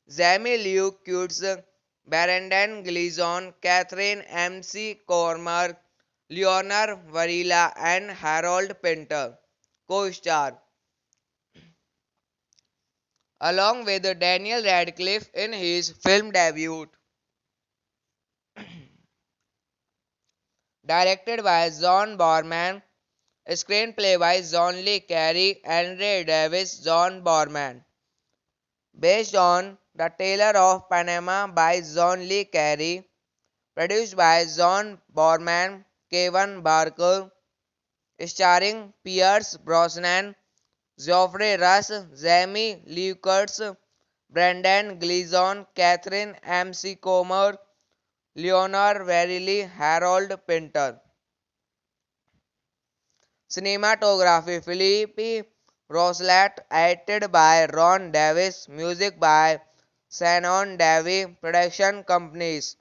Jamie Lee Curtis, Brendan Gleeson, Catherine McCormack, Leonard Varela, and Harold Pinter co-star, along with Daniel Radcliffe in his film debut. Directed by John Borman, screenplay by John Lee Carey and Ray Davis. John Borman. Based on The Tailor of Panama by John Lee Carey. Produced by John Borman, Kevin Barker. Starring Pierce Brosnan, Geoffrey Rush, Jamie Lee Curtis, Brendan Gleeson, Catherine McCormack, Leonard Varelli, Harold Pinter. Cinematography Philippe Rousselet, edited by Ron Davis, music by Shannon Davy, production companies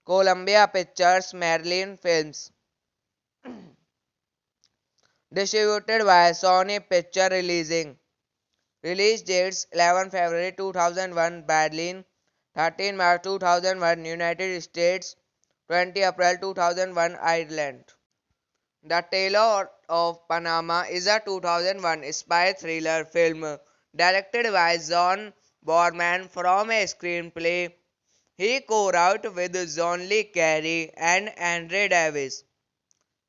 Columbia Pictures, Maryland Films. Distributed by Sony Picture Releasing. Release dates 11 February 2001 Berlin, 13 March 2001 United States, 20 April 2001 Ireland. The Tailor of Panama is a 2001 spy thriller film directed by John Borman from a screenplay he co-wrote with John Lee Carey and Andre Davis.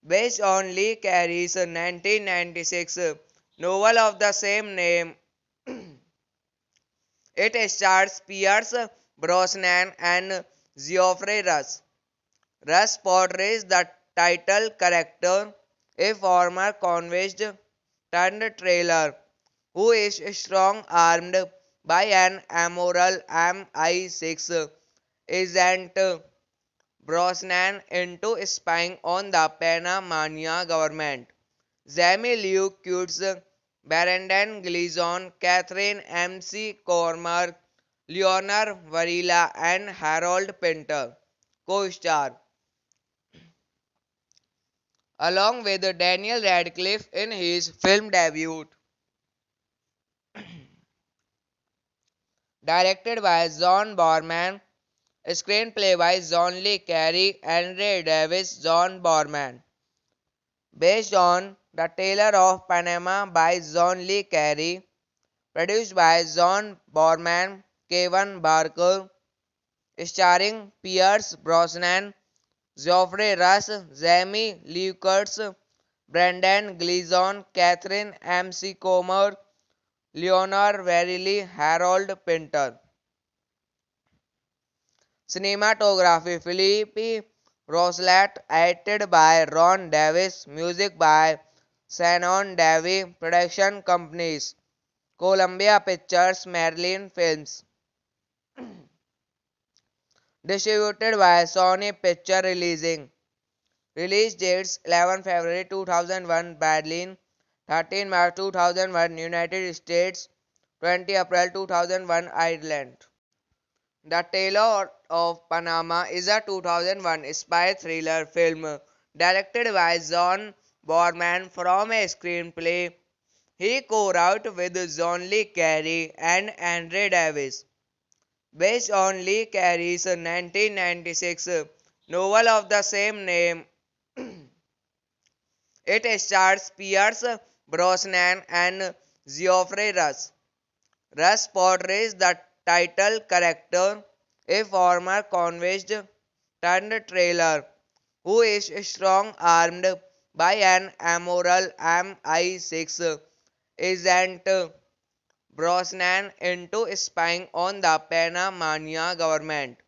Based on Lee Carey's 1996 novel of the same name, it stars Pierce Brosnan and Geoffrey Rush. Rush portrays the title character, a former convict turned trailer who is strong-armed by an immoral MI6 agent Brosnan into spying on the Panamanian government. Jamie Lee Curtis, Brendan Gleeson, Catherine McCormack, Leonard Varela, and Harold Pinter co-star, along with Daniel Radcliffe in his film debut. Directed by John Borman, screenplay by John Lee Carey and Ray Davis. John Borman. Based on The Tailor of Panama by John Lee Carey. Produced by John Borman, Kevin Barker. Starring Pierce Brosnan, Geoffrey Rush, Jamie Lee Curtis, Brendan Gleeson, Catherine McCormack, Leonard Varelli, Harold Pinter. Cinematography Philippe Rousselet, edited by Ron Davis, music by Shannon Davy, production companies Columbia Pictures, Maryland Films. Distributed by Sony Picture Releasing. Release dates 11 February 2001 Berlin, 13 March 2001 United States, 20 April 2001 Ireland. The Tailor of Panama is a 2001 spy thriller film directed by John Borman from a screenplay he co-wrote with John Lee Carey and Andre Davis. Based on Lee Carey's 1996 novel of the same name, it stars Pierce Brosnan and Geoffrey Rush. Rush portrays the title character, a former convict turned trailer who is strong-armed by an immoral MI6 agent Brosnan into spying on the Panamanian government.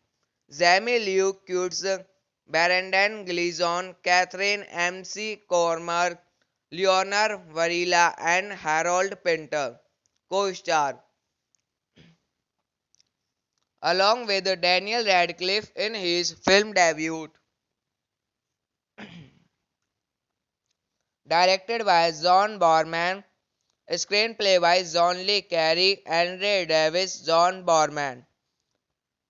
Jamie Lee Curtis, Brendan Gleeson, Catherine McCormack, Leonard Varela, and Harold Pinter co-star, along with Daniel Radcliffe in his film debut. Directed by John Borman, screenplay by John Lee Carey and Ray Davis. John Borman.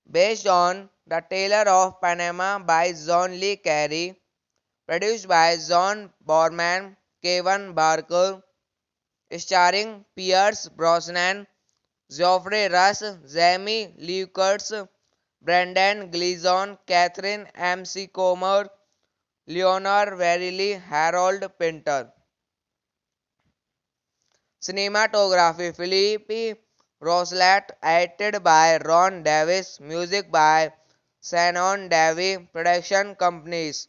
Based on The Tailor of Panama by John Lee Carey. Produced by John Borman, Kevin Barker, starring Pierce Brosnan, Geoffrey Rush, Jamie Lee Curtis, Brendan Gleeson, Catherine McCormack, Leonor Verrilli, Harold Pinter. Cinematography Philippe Rousselet, edited by Ron Davis, music by Shannon Davy, production companies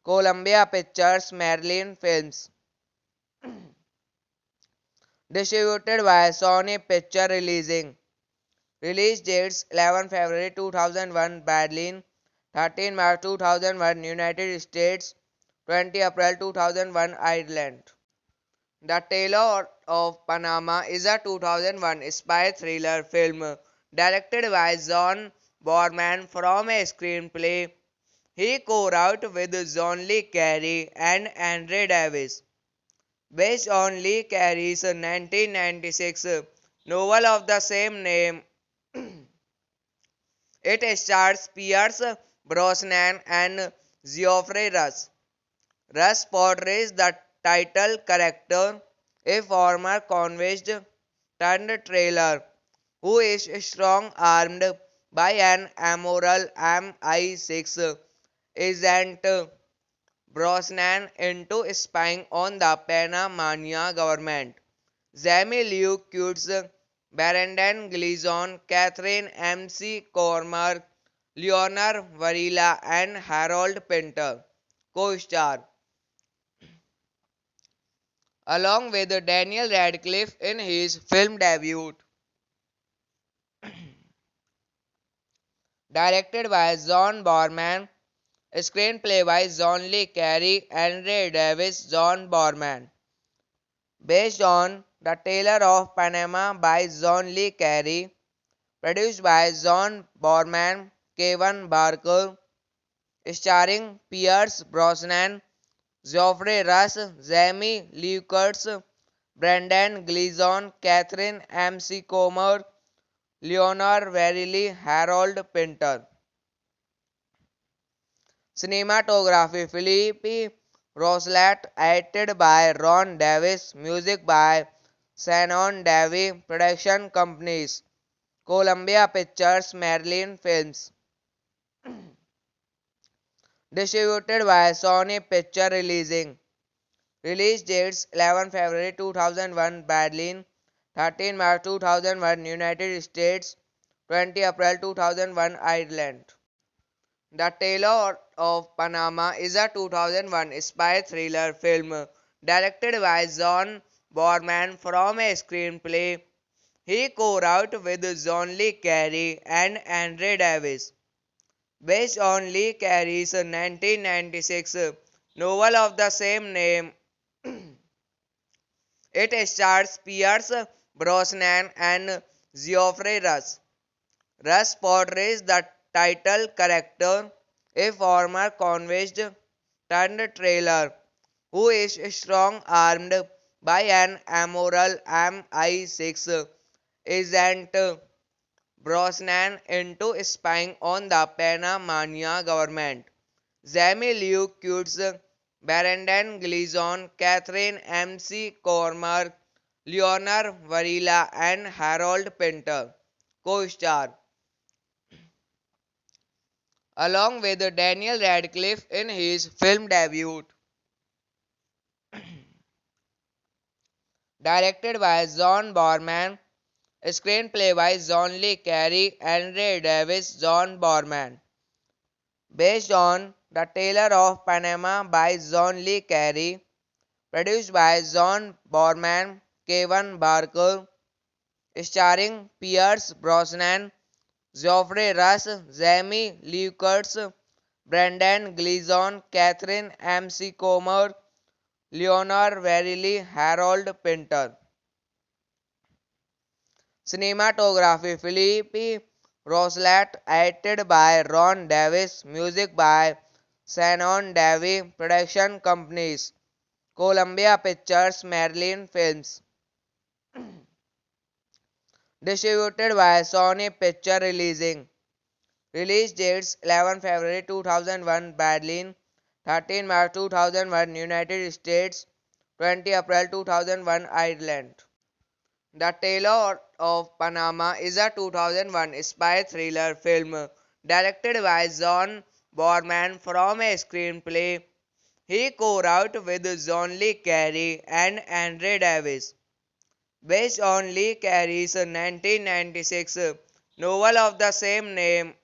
Columbia Pictures, Marilyn Films. Distributed by Sony Picture Releasing. Release dates 11 February 2001 Berlin, 13 March 2001 United States, 20 April 2001 Ireland. The Tailor of Panama is a 2001 spy thriller film directed by John Borman from a screenplay he co-wrote with John Le Carre and Andre Davis, based on Le Carre's 1996 novel of the same name. It stars Pierce Brosnan and Geoffrey Rush. Rush portrays the title character, a former convict turned trailer who is strong-armed by an immoral MI6 agent. Brosnan into spying on the Panamanian government. Jamie Lee Curtis, Brendan Gleeson, Catherine McCormack, Leonor Varela, and Harold Pinter co-star, along with Daniel Radcliffe in his film debut. Directed by John Borman, screenplay by John Le Carre, Andre Davis, John Borman. Based on The Tailor of Panama by John Le Carre, produced by John Borman, Kevin Barker, starring Pierce Brosnan, Geoffrey Rush, Jamie Lee Curtis, Brendan Gleeson, Catherine McCormack, Leonor Verrilli, Harold Pinter. Cinematography Philippe Rousselet, edited by Ron Davis, music by Shannon Davy, production companies Columbia Pictures, Marilyn Films. Distributed by Sony Picture Releasing. Release dates 11 February 2001 Berlin, 13 March 2001 United States, 20 April 2001 Ireland. The Tailor of Panama is a 2001 spy thriller film directed by John Borman from a screenplay he co-wrote with John Le Carre and Andre Davis, based on Le Carre's 1996 novel of the same name. It stars Pierce Brosnan and Geoffrey Rush. Rush portrays the title character, a former convict turned trailer who is strong-armed by an immoral MI6 agent. Brosnan into spying on the Panamanian government. Jamie Lee Curtis, Brendan Gleeson, Catherine McCormack, Leonor Varela, and Harold Pinter co-star, along with Daniel Radcliffe in his film debut. Directed by John Borman, screenplay by John Le Carre, Andre Davis, John Borman. Based on The Tailor of Panama by John Le Carre, produced by John Borman, Kevin Barker, starring Pierce Brosnan, Geoffrey Rush, Jamie Lee Curtis, Brendan Gleeson, Catherine McCormack, Leonor Verrilli, Harold Pinter. Cinematography Philippe Rousselet, edited by Ron Davis, music by Shannon Davy, production companies Columbia Pictures, Marilyn Films. Distributed by Sony Picture Releasing. Release dates 11 February 2001 Berlin, 13 March 2001 United States, 20 April 2001, Ireland. The Tailor of Panama is a 2001 spy thriller film directed by John Borman from a screenplay he co-wrote with John Le Carey and Andre Davis, based on Le Carey's 1996 novel of the same name.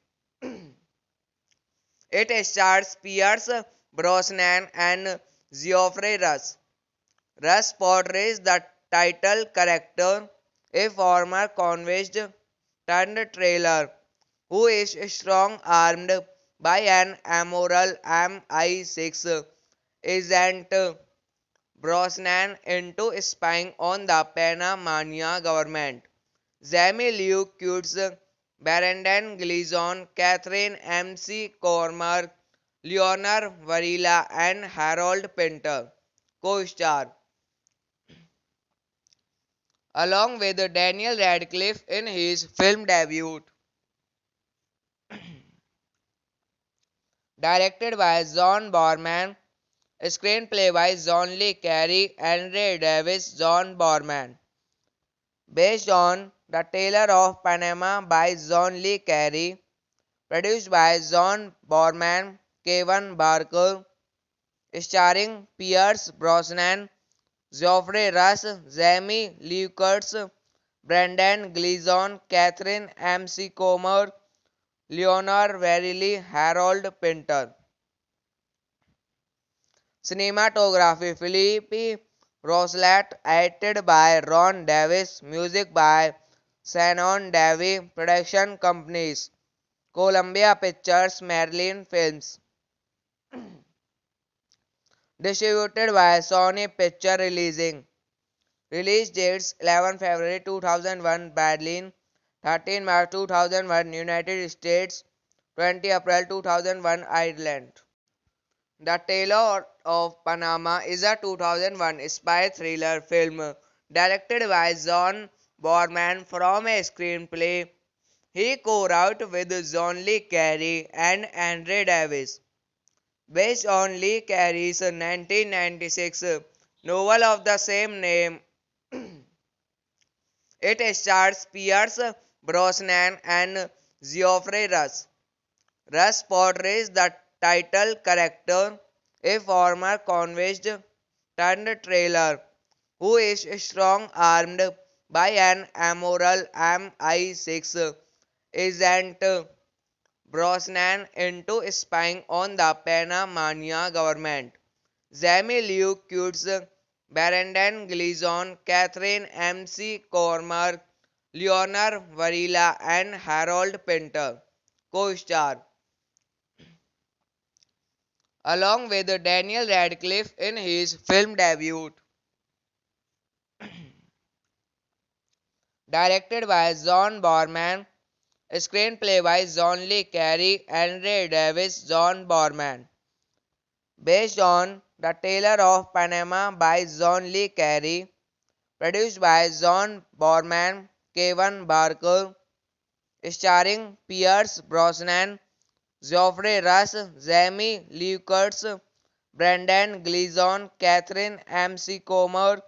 It stars Pierce Brosnan and Geoffrey Rush. Rush portrays the title character, a former convict turned trailer who is strong-armed by an immoral MI6 agent Brosnan into spying on the Panamanian government. Jamie Lee Curtis, Brendan Gleeson, Catherine McCormack, Leonard Varela, and Harold Pinter co-star, along with Daniel Radcliffe in his film debut. Directed by John Borman, screenplay by John Le Carey, Andre Davis, John Borman. Based on The Tailor of Panama by John Le Carey, produced by John Borman, Kevin Barker, starring Pierce Brosnan, Geoffrey Rush, Jamie Lee Curtis, Brendan Gleeson, Catherine McCormack, Leonard Varelli, Harold Pinter. Cinematography Philippe Rousselet, edited by Ron Davis, music by Shannon Davy, production companies Columbia Pictures, Marilyn Films. Distributed by Sony Picture Releasing. Release dates 11 February 2001 Berlin, 13 March 2001 United States, 20 April 2001 Ireland. The Tailor of Panama is a 2001 spy thriller film directed by John Borman from a screenplay he co-wrote with John Le Carey and Andre Davis, based on Le Carey's 1996 novel of the same name. It stars Pierce Brosnan and Geoffrey Rush. Rush portrays the title character, a former convict turned trailer who is strong-armed by an immoral MI6 agent Brosnan into spying on the Panamanian government. Jamie Lee Curtis, Brendan Gleeson, Catherine McCormack, Leonard Varela, and Harold Pinter co-star, along with Daniel Radcliffe in his film debut. Directed by John Borman, screenplay by John Le Carey, Andre Davis, John Borman. Based on The Tailor of Panama by John Le Carey, produced by John Borman, Kevin Barker, starring Pierce Brosnan, Geoffrey Rush, Jamie Lee Curtis, Brendan Gleeson, Catherine McCormack,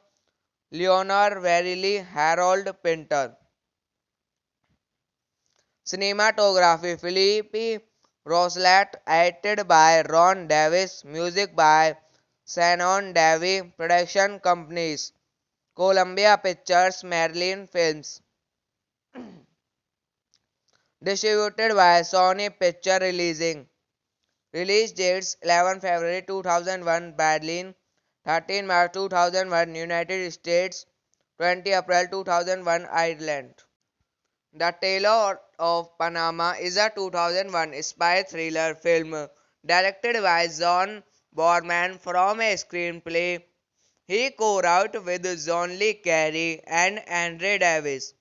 Leonard Varelli, Harold Pinter. Cinematography Philippe Rousselet, edited by Ron Davis, music by Shannon Davy, production companies Columbia Pictures, Marilyn Films. Distributed by Sony Picture Releasing. Release dates 11 February 2001 Berlin, 13 March 2001 United States, 20 April 2001 Ireland. The Tailor of Panama is a 2001 spy thriller film directed by John Borman from a screenplay he co-wrote with John Le Carey and Andre Davis,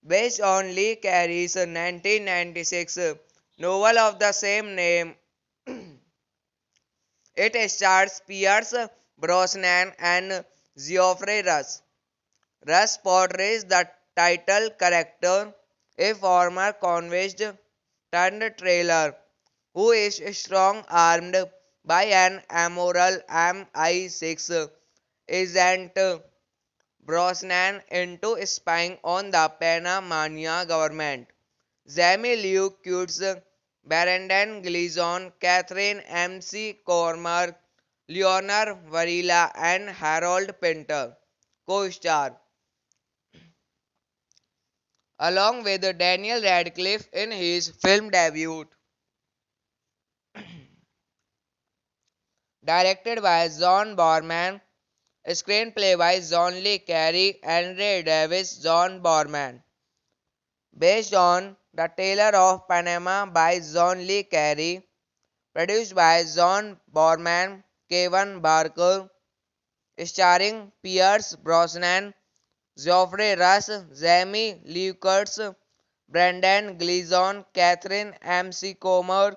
based on Le Carey's 1996 novel of the same name. It stars Pierce Brosnan and Geoffrey Rush. Rush portrays the title character, a former convict turned trailer who is strong-armed by an immoral MI6 Agent Brosnan into spying on the Panamanian government. Jamie Lee Curtis, Brendan Gleeson, Catherine McCormack, Leonard Varela, and Harold Pinter co-star, along with Daniel Radcliffe in his film debut. Directed by John Borman, screenplay by John Lee Carey, Andre Davis, John Borman. Based on The Tailor of Panama by John Lee Carey, produced by John Borman, Kevin Barker, starring Pierce Brosnan, Geoffrey Rush, Jamie Lee Curtis, Brendan Gleeson, Catherine McCormack,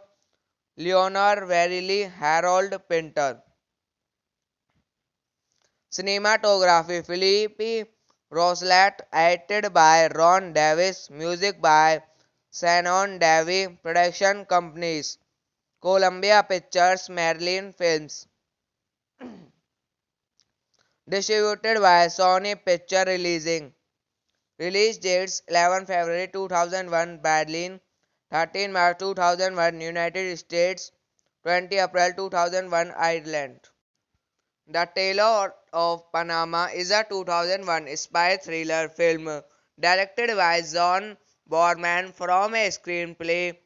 Leonard Varelli, Harold Pinter. Cinematography Philippe Rousselet, edited by Ron Davis, music by Shannon Davy, production companies Columbia Pictures, Marilyn Films. Distributed by Sony Picture Releasing. Release dates 11 February 2001 Berlin, 13 March 2001 United States, 20 April 2001 Ireland. The Tailor of Panama is a 2001 spy thriller film directed by John Borman from a screenplay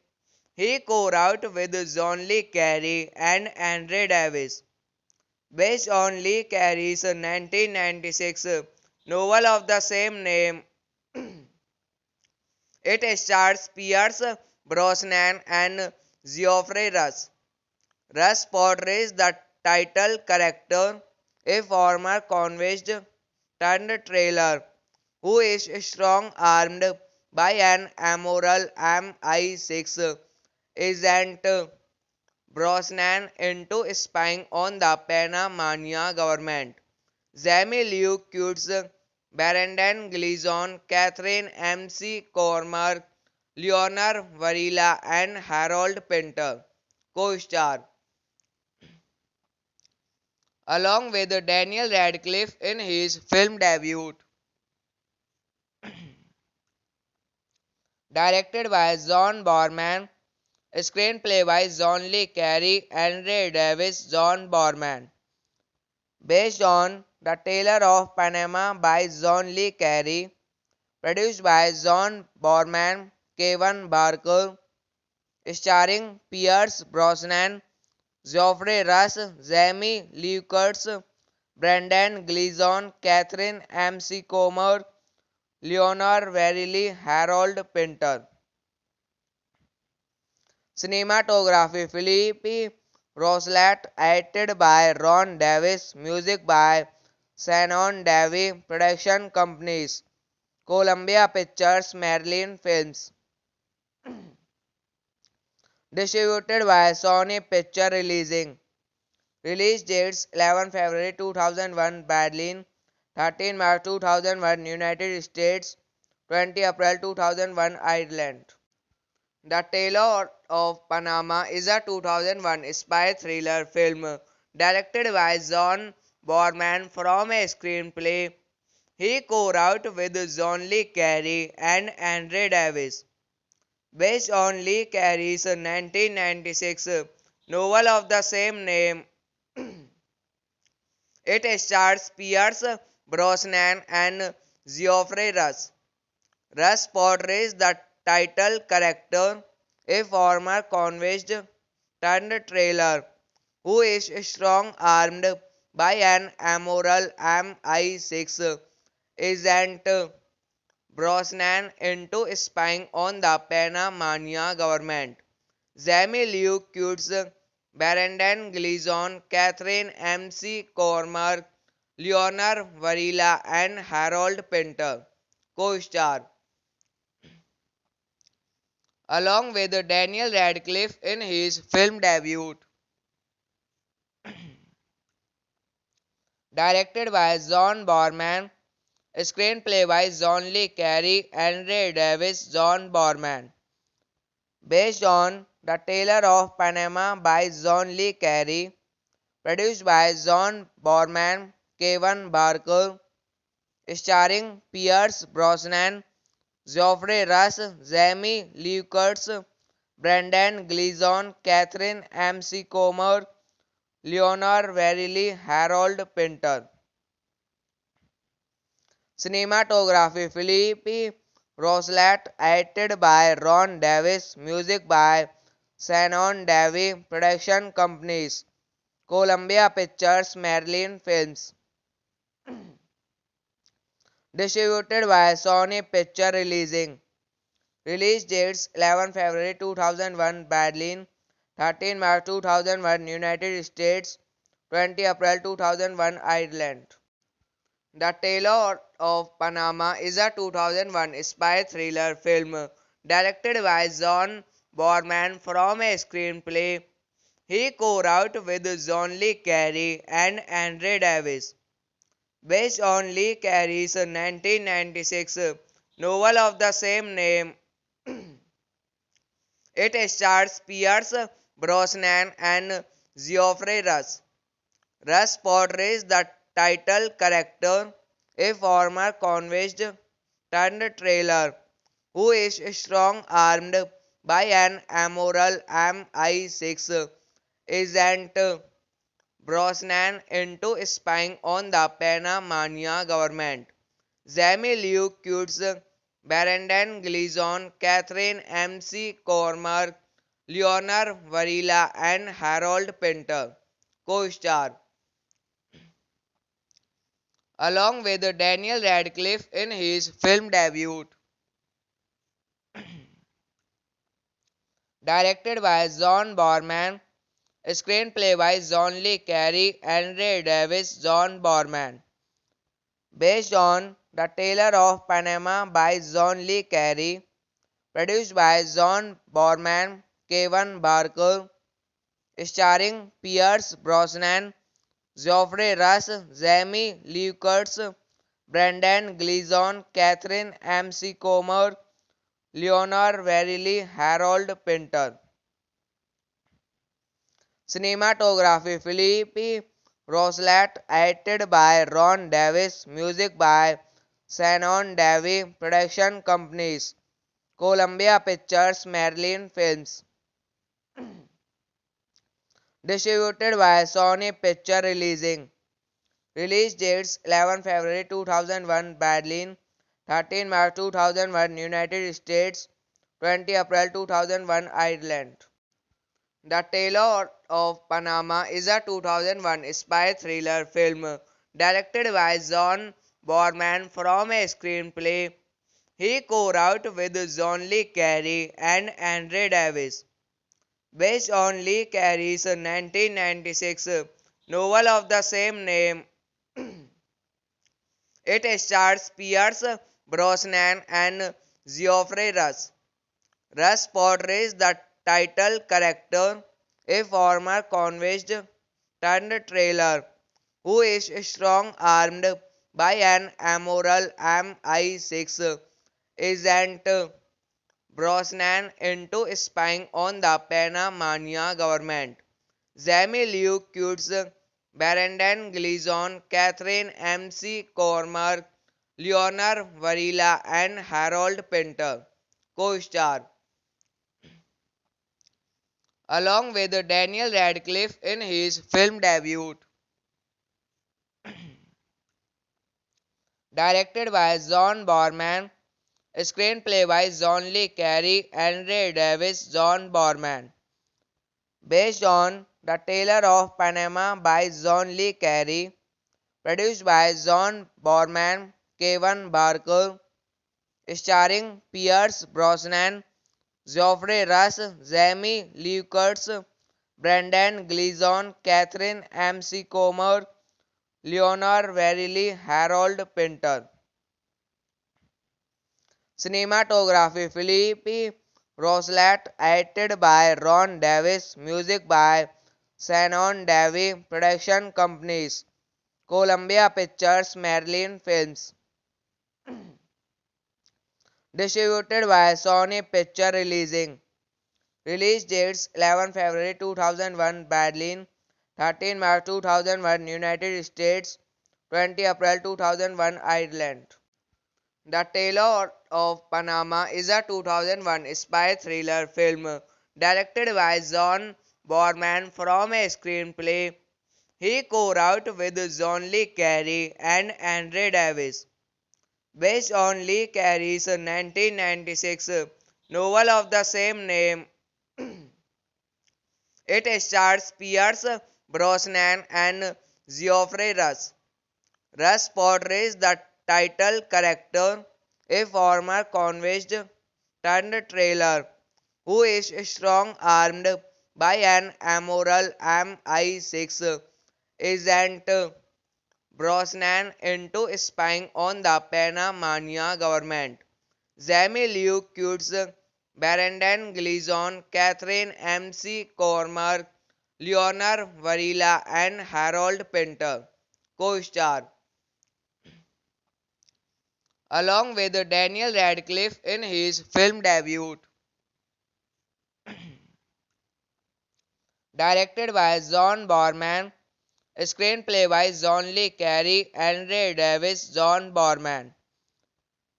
he co-wrote with John Lee Carey and Andre Davis, based on Lee Carey's 1996 novel of the same name. It stars Pierce Brosnan and Geoffrey Rush. Rush portrays the title character, a former convict turned trailer who is strong-armed by an immoral MI6 agent Brosnan into spying on the Panamanian government. Jamie Lee Curtis, Brendan Gleeson, Catherine McCormack, Leonard Varela, and Harold Pinter co-star, along with Daniel Radcliffe in his film debut. Directed by John Borman, screenplay by John Lee Carey, Andre Davis, John Borman. Based on The Tailor of Panama by John Lee Carey, produced by John Borman, Kevin Barker, starring Pierce Brosnan, Geoffrey Rush, Jamie Lee Curtis, Brendan Gleeson, Catherine McCormack, Leonard Varelli, Harold Pinter. Cinematography Philippe Rousselet, edited by Ron Davis, music by Shannon Davy, production companies Columbia Pictures, Marilyn Films. Distributed by Sony Picture Releasing. Release dates 11 February 2001 Berlin, 13 March 2001 United States, 20 April 2001 Ireland. The Tailor of Panama is a 2001 spy thriller film directed by John Borman from a screenplay he co-wrote with John Lee Carey and Andre Davis, based on Lee Carey's 1996 novel of the same name. It stars Pierce Brosnan and Geoffrey Rush. Rush portrays the title character, a former convict turned trailer who is strong-armed by an immoral MI6 agent Brosnan into spying on the Panamanian government. Jamie Lee Curtis, Brendan Gleeson, Catherine McCormack, Leonard Varela, and Harold Pinter co-star, along with Daniel Radcliffe in his film debut. Directed by John Borman, screenplay by John Lee Carey, Andre Davis, John Borman. Based on The Tailor of Panama by John Lee Carey, produced by John Borman, Kevin Barker, starring Pierce Brosnan, Geoffrey Rush, Jamie Lee Curtis, Brendan Gleeson, Catherine McCormack, Leonard Verrilli, Harold Pinter. Cinematography Philippe Rousselet, edited by Ron Davis, music by Shannon Davy, production companies Columbia Pictures, Marilyn Films. Distributed by Sony Picture Releasing. Release dates 11 February 2001 Berlin, 13 March 2001 United States, 20 April 2001 Ireland. The Tailor of Panama is a 2001 spy thriller film directed by John Borman from a screenplay he co-wrote with John Le Carre and Andre Davis, based on Le Carre's 1996 novel of the same name. It stars Pierce Brosnan and Geoffrey Rush. Rush portrays the title character, a former convict turned trailer who is strong-armed by an immoral MI6 agent. Brosnan into spying on the Panamanian government. Jamie Lee Curtis, Brendan Gleeson, Catherine McCormack, Leonard Varela, and Harold Pinter co-star, along with Daniel Radcliffe in his film debut. Directed by John Borman, screenplay by John Le Carre, Andre Davis, John Borman. Based on The Tailor of Panama by John Le Carre, produced by John Borman, Kevin Barker, starring Pierce Brosnan, Geoffrey Rush, Jamie Lee Curtis, Brendan Gleeson, Catherine McCormack, Leonard Verrilli, Harold Pinter. Cinematography Philippe Rousselet, edited by Ron Davis, music by Shannon Davy, production companies Columbia Pictures, Marilyn Films. Distributed by Sony Picture Releasing. Release dates 11 February 2001 Berlin, 13 March 2001 United States, 20 April 2001 Ireland. The Tailor of Panama is a 2001 spy thriller film directed by John Borman from a screenplay he co-wrote with John Le Carre and Andre Davis, based on Le Carre's 1996 novel of the same name. It stars Pierce Brosnan and Geoffrey Rush. Rush portrays the title character, a former convict turned trailer who is strong-armed by an immoral MI6 agent. Brosnan into spying on the Panamanian government. Jamie Lee Curtis, Brendan Gleeson, Catherine McCormack, Leonard Varela, and Harold Pinter co-star, along with Daniel Radcliffe in his film debut. Directed by John Borman, screenplay by John Le Carre, Andre Davis, John Borman. Based on The Tailor of Panama by John Le Carre, produced by John Borman, Kevin Barker, starring Pierce Brosnan, Geoffrey Rush, Jamie Lee Curtis, Brendan Gleeson, Catherine McCormack, Leonard Verrilli, Harold Pinter. Cinematography Philippe Rousselet, edited by Ron Davis, music by Shannon Davy, production companies Columbia Pictures, Marilyn Films. Distributed by Sony Picture Releasing. Release dates 11 February 2001 Berlin, 13 March 2001 United States, 20 April 2001, Ireland. The Tailor of Panama is a 2001 spy thriller film directed by John Borman from a screenplay he co-wrote with John Le Carey and Andre Davis, based on Le Carey's 1996 novel of the same name. It stars Pierce Brosnan and Geoffrey Rush. Rush portrays the title character, a former convict turned trailer who is strong-armed by an immoral MI6 agent. Brosnan into spying on the Panamanian government. Jamie Lee Curtis, Brendan Gleeson, Catherine McCormack, Leonor Varela, and Harold Pinter co-star, along with Daniel Radcliffe in his film debut. Directed by John Borman, screenplay by John Le Carey and Ray Davis. John Borman.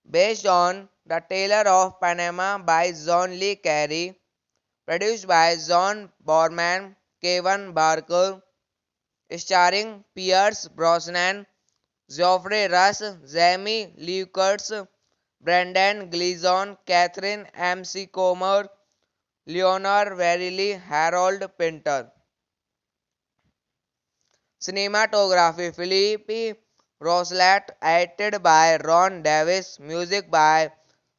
Based on The Tailor of Panama by John Le Carey. Produced by John Borman, Kevin Barker. Starring Pierce Brosnan, Geoffrey Rush, Jamie Lee Curtis, Brendan Gleeson, Catherine McCormack, Leonor Varelli, Harold Pinter. Cinematography Philippe Rousselet, edited by Ron Davis, music by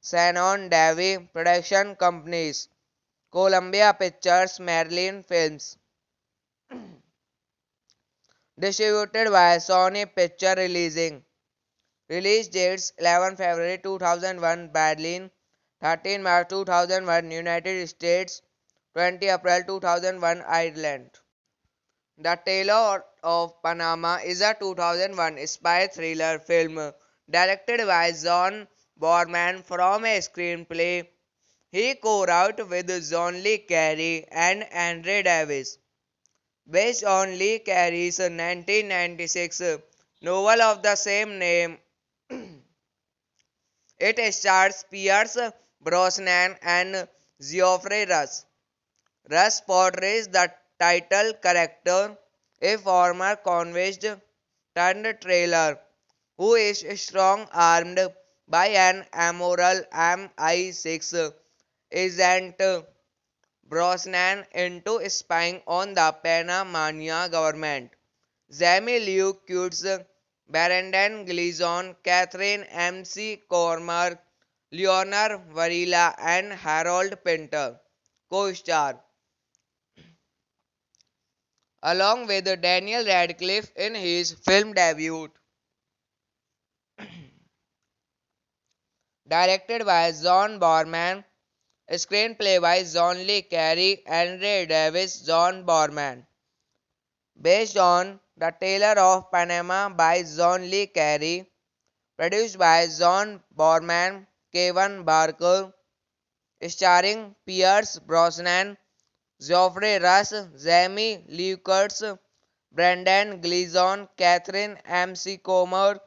Shannon Davy, production companies Columbia Pictures, Maryland Films. Distributed by Sony Picture Releasing. Release dates 11 February 2001 Berlin, 13 March 2001 United States, 20 April 2001 Ireland. The Tailor of Panama is a 2001 spy thriller film directed by John Borman from a screenplay he co-wrote with John Le Carey and Andre Davis, based on Le Carey's 1996 novel of the same name. It stars Pierce Brosnan and Geoffrey Rush. Rush portrays the title character, a former convict turned trailer who is strong-armed by an immoral MI6 agent. Brosnan into spying on the Panamanian government. Jamie Lee Curtis, Brendan Gleeson, Catherine McCormack, Leonor Varela, and Harold Pinter co-star, along with Daniel Radcliffe in his film debut. Directed by John Borman, screenplay by John Le Carey and Ray Davis. John Borman. Based on The Tailor of Panama by John Le Carey. Produced by John Borman, Kevin Barker. Starring Pierce Brosnan, Geoffrey Rush, Jamie Lee Curtis, Brendan Gleeson, Catherine McCormack,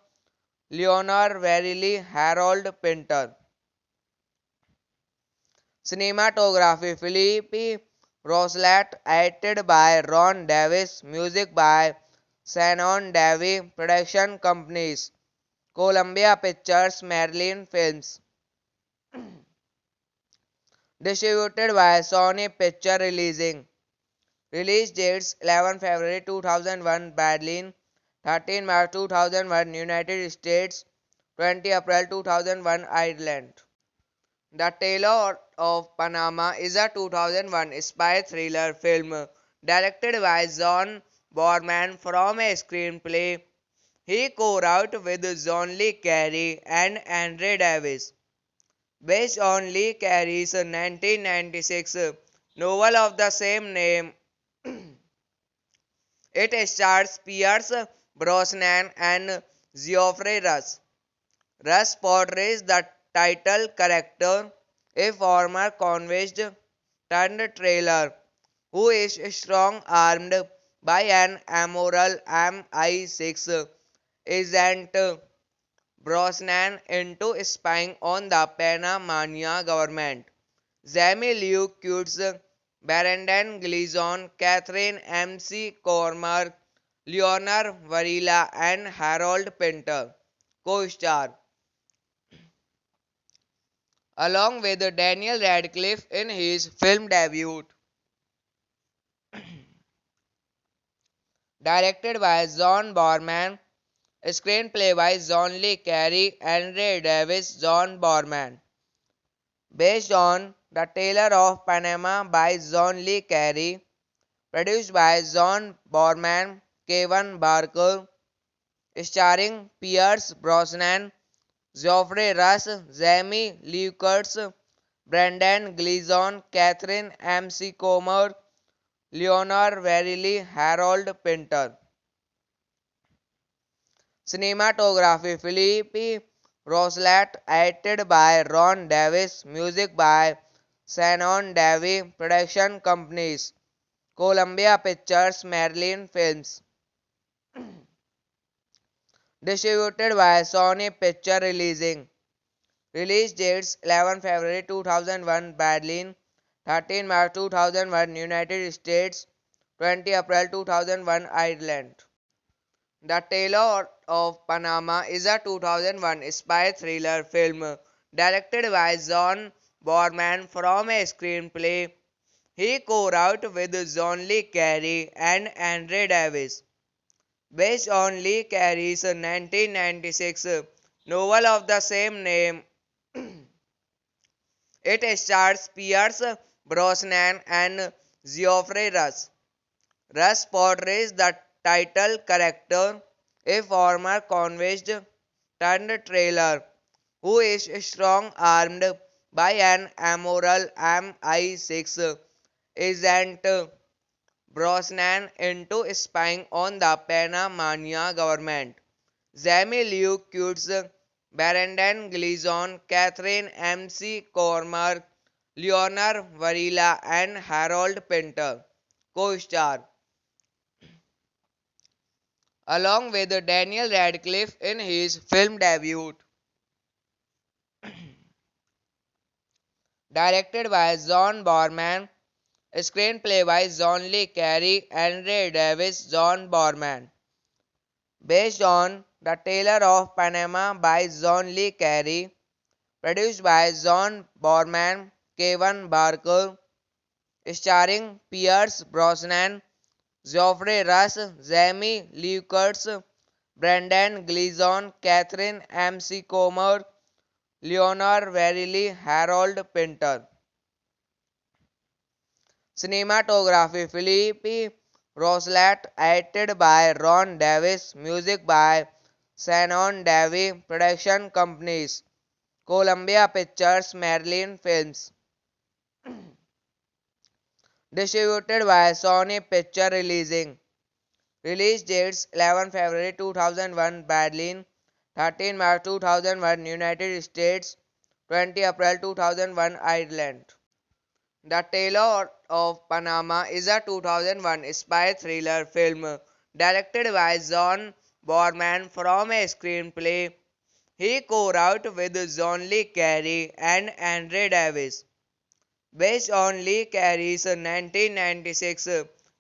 Leonor Varelli, Harold Pinter. Cinematography Philippe Rousselet, edited by Ron Davis, music by Shannon Davy, production companies Columbia Pictures, Maryland Films. Distributed by Sony Picture Releasing. Release dates 11 February 2001 Berlin, 13 March 2001 United States, 20 April 2001 Ireland. The Tailor of Panama is a 2001 spy thriller film directed by John Borman from a screenplay he co-wrote with John Le Carey and Andre Davis, based on Le Carey's 1996 novel of the same name. It stars Pierce Brosnan and Geoffrey Rush. Rush portrays the title character, a former convict turned trailer who is strong-armed by an immoral MI6 isn't Brosnan into spying on the Panamanian government. Jamie Lee Curtis, Brendan Gleeson, Catherine McCormack, Leonard Varela, and Harold Pinter co-star, along with Daniel Radcliffe in his film debut. Directed by John Borman, screenplay by John Lee Carey and Ray Davis. John Borman. Based on The Tailor of Panama by John Lee Carey. Produced by John Borman, Kevin Barker. Starring Pierce Brosnan, Geoffrey Rush, Jamie Lee Curtis, Brendan Gleeson, Catherine McCormack, Leonard Varelli, Harold Pinter. Cinematography Philippe Rousselet, edited by Ron Davis, music by Shannon Davy, production companies Columbia Pictures, Maryland Films. Distributed by Sony Picture Releasing. Release dates 11 February 2001 Berlin, 13 March 2001 United States, 20 April 2001 Ireland. The Tailor of Panama is a 2001 spy thriller film directed by John Borman from a screenplay he co-wrote with John Lee Carey and Andre Davis, based on Lee Carey's 1996 novel of the same name. It stars Pierce Brosnan and Geoffrey Rush. Rush portrays the title character, a former convict turned trailer who is strong-armed by an immoral MI6 agent Brosnan into spying on the Panamanian government. Jamie Lee Curtis, Brendan Gleeson, Catherine McCormack, Leonard Varela, and Harold Pinter co-star, along with Daniel Radcliffe in his film debut. Directed by John Borman, screenplay by John Lee Carey and Ray Davis. John Borman. Based on The Tailor of Panama by John Lee Carey. Produced by John Borman, Kevin Barker. Starring Pierce Brosnan, Geoffrey Rush, Jamie Lee Curtis, Brendan Gleeson, Catherine McCormack, Leonard Varelli, Harold Pinter. Cinematography Philippe Rousselet, edited by Ron Davis, music by Shannon Davy, production companies Columbia Pictures, Maryland Films. Distributed by Sony Picture Releasing. Release dates 11 February 2001 Berlin, 13 March 2001 United States, 20 April 2001 Ireland. The Tailor of Panama is a 2001 spy thriller film directed by John Borman from a screenplay he co-wrote with John Lee Carey and Andre Davis, based on Lee Carey's 1996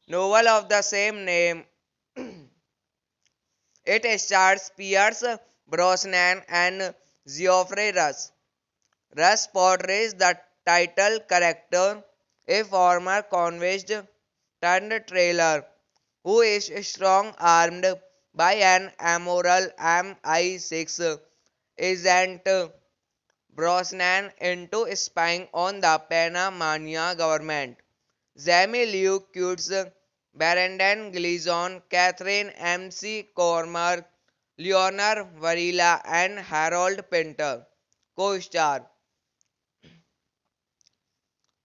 novel of the same name. It stars Pierce Brosnan and Geoffrey Rush. Rush portrays the title character, a former convict turned trailer who is strong-armed by an immoral MI6 agent Brosnan into spying on the Panamanian government. Jamie Lee Curtis, Brendan Gleeson, Catherine McCormack, Leonard Varela, and Harold Pinter co-star,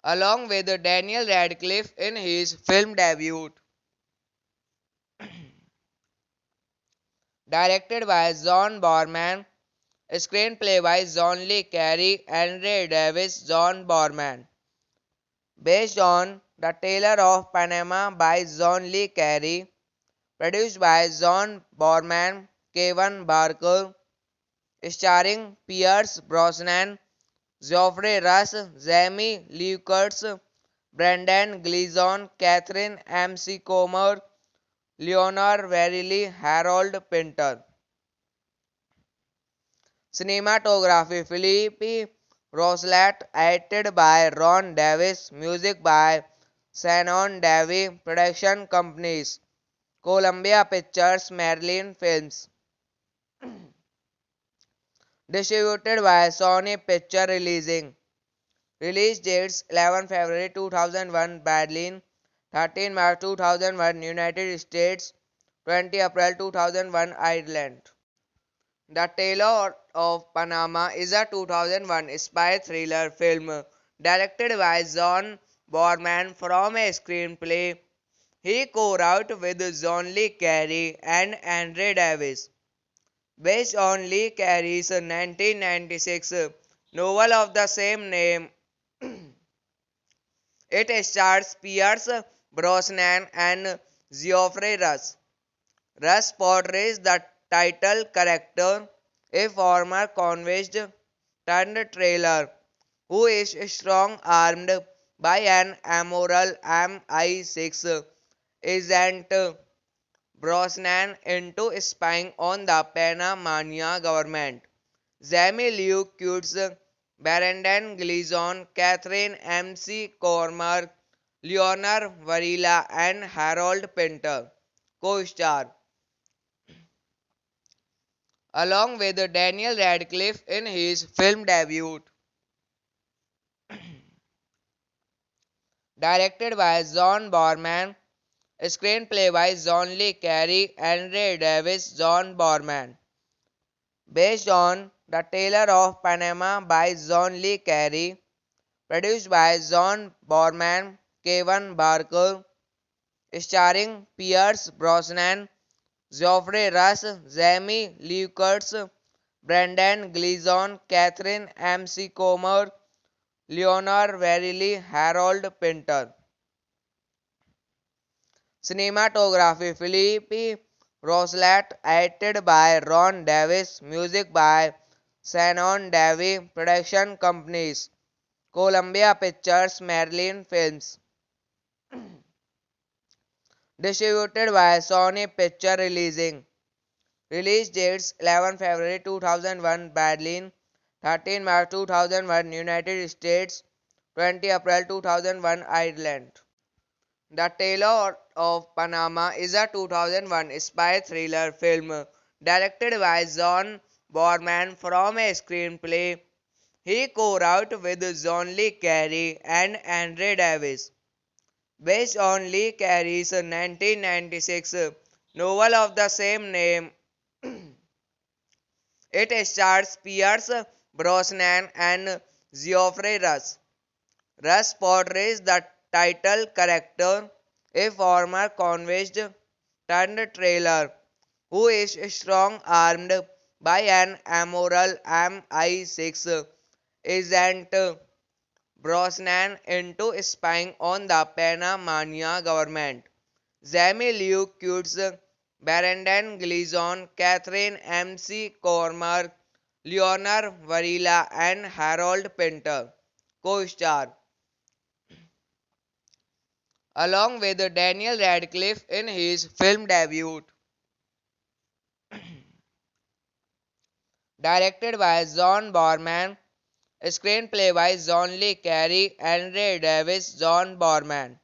along with Daniel Radcliffe in his film debut. Directed by John Borman, screenplay by John Lee Carey and Ray Davis. John Borman. Based on The Tailor of Panama by John Lee Carey. Produced by John Borman, Kevin Barker, starring Pierce Brosnan, Geoffrey Rush, Jamie Lee Curtis, Brendan Gleeson, Catherine McCormack, Leonor Verrilli, Harold Pinter. Cinematography Philippe Rousselet, edited by Ron Davis, music by Shannon Davy, production companies Columbia Pictures, Marilyn Films. Distributed by Sony Picture Releasing. Release dates 11 February 2001 Berlin, 13 March 2001 United States, 20 April 2001 Ireland. The Tailor of Panama is a 2001 spy thriller film directed by John Borman from a screenplay he co-wrote with John Le Carre and Andre Davis, based on Le Carre's 1996 novel of the same name. It stars Pierce Brosnan and Geoffrey Rush. Rush portrays the title character, a former convict turned trailer who is strong-armed by an immoral MI6 agent. Brosnan into spying on the Panamanian government. Jamie Lee Curtis, Brendan Gleeson, Catherine McCormack, Leonor Varela, and Harold Pinter co-star, along with Daniel Radcliffe in his film debut. Directed by John Borman, screenplay by John Le Carre, Andre Davis, John Borman. Based on The Tailor of Panama by John Le Carre, produced by John Borman, Kevin Barker, starring Pierce Brosnan, Geoffrey Rush, Jamie Lee Curtis, Brendan Gleeson, Catherine McCormack, Leonor Verrilli, Harold Pinter. Cinematography Philippe Rousselet, edited by Ron Davis, music by Shannon Davy, production companies Columbia Pictures, Marilyn Films. Distributed by Sony Picture Releasing. Release dates 11 February 2001 Berlin, 13 March 2001 United States, 20 April 2001 Ireland. The Tailor of Panama is a 2001 spy thriller film directed by John Borman from a screenplay he co-wrote with John Le Carre and Andre Davis, based on Le Carre's 1996 novel of the same name. It stars Pierce Brosnan and Geoffrey Rush. Rush portrays the title character, a former convict turned trailer who is strong-armed by an immoral MI6 agent. Brosnan into spying on the Panamanian government. Jamie Lee Curtis, Brendan Gleeson, Catherine McCormack, Leonor Varela, and Harold Pinter co-star, along with Daniel Radcliffe in his film debut. Directed by John Borman, screenplay by John Le Carre, Andre Davis, John Borman.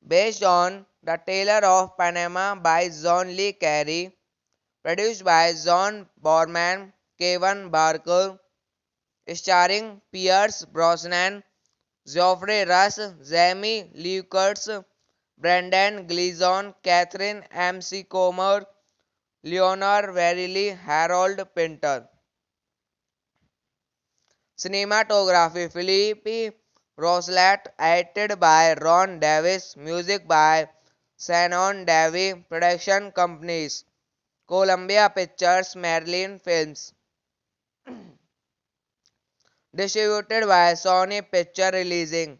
Based on The Tailor of Panama by John Le Carre, produced by John Borman, Kevin Barker, starring Pierce Brosnan, Geoffrey Rush, Jamie Lee Curtis, Brendan Gleeson, Catherine McCormack, Leonor Verrilli, Harold Pinter. Cinematography Philippe Rousselet, edited by Ron Davis, music by Shannon Davy, production companies Columbia Pictures, Marilyn Films. Distributed by Sony Picture Releasing.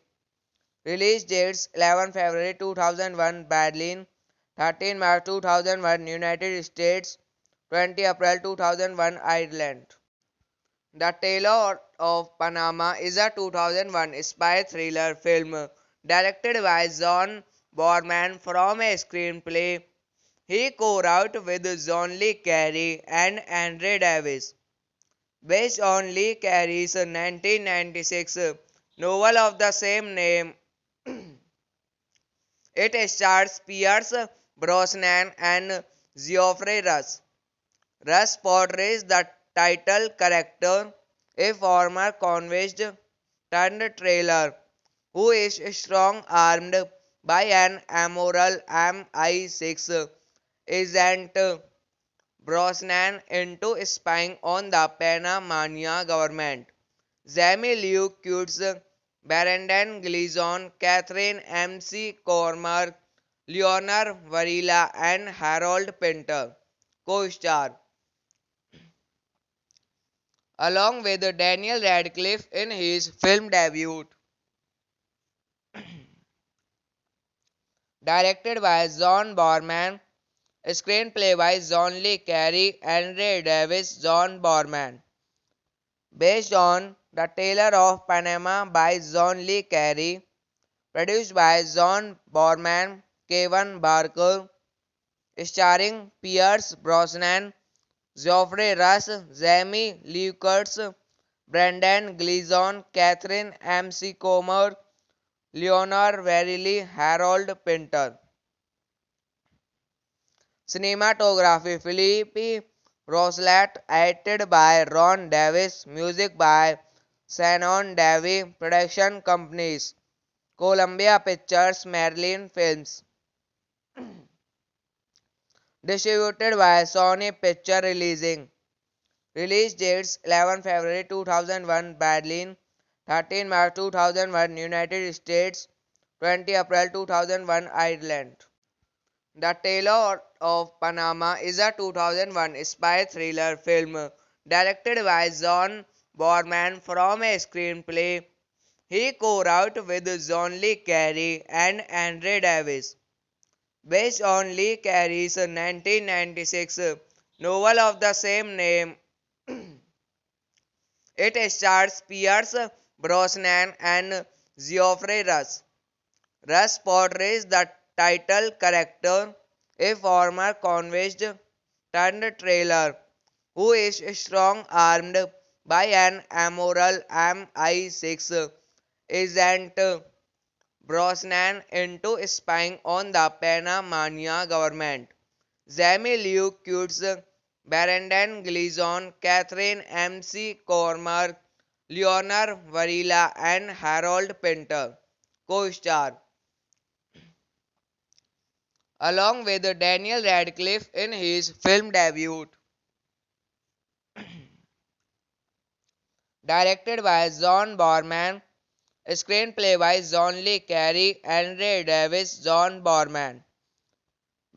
Release dates 11 February 2001 Berlin, 13 March 2001 United States, 20 April 2001, Ireland. The Tailor of Panama is a 2001 spy thriller film directed by John Borman from a screenplay he co-wrote with John Le Carey and Andre Davis, based on Le Carey's 1996 novel of the same name. It stars Pierce Brosnan and Geoffrey Rush. Rush portrays the title character, a former convict turned trailer who is strong-armed by an immoral MI6 agent Brosnan into spying on the Panamanian government. Jamie Lee Curtis, Brendan Gleeson, Catherine McCormack, Leonard Varela, and Harold Pinter co-star, along with Daniel Radcliffe in his film debut. Directed by John Borman, screenplay by John Le Carey, Andre Davis, John Borman. Based on The Tailor of Panama by John Le Carey, produced by John Borman, Kevin Barker, starring Pierce Brosnan, Geoffrey Rush, Jamie Lee Curtis, Brendan Gleeson, Catherine McCormack, Leonard Varelli, Harold Pinter. Cinematography Philippe Rousselet, edited by Ron Davis, music by Shannon Davy, production companies Columbia Pictures, Marilyn Films. Distributed by Sony Picture Releasing. Release dates 11 February 2001 Berlin, 13 March 2001 United States, 20 April 2001 Ireland. The Tailor of Panama is a 2001 spy thriller film directed by John Borman from a screenplay he co-wrote with John Le Carey and Andre Davis, based on Le Carey's 1996 novel of the same name. It stars Pierce Brosnan and Geoffrey Rush. Rush portrays the title character, a former convict turned trailer who is strong-armed by an immoral MI6 agent Brosnan into spying on the Panamanian government. Jamie Lee Curtis, Brendan Gleeson, Catherine McCormack, Leonard Varela, and Harold Pinter co-star, along with Daniel Radcliffe in his film debut. Directed by John Borman, screenplay by John Le Carey, Andre Davis, John Borman.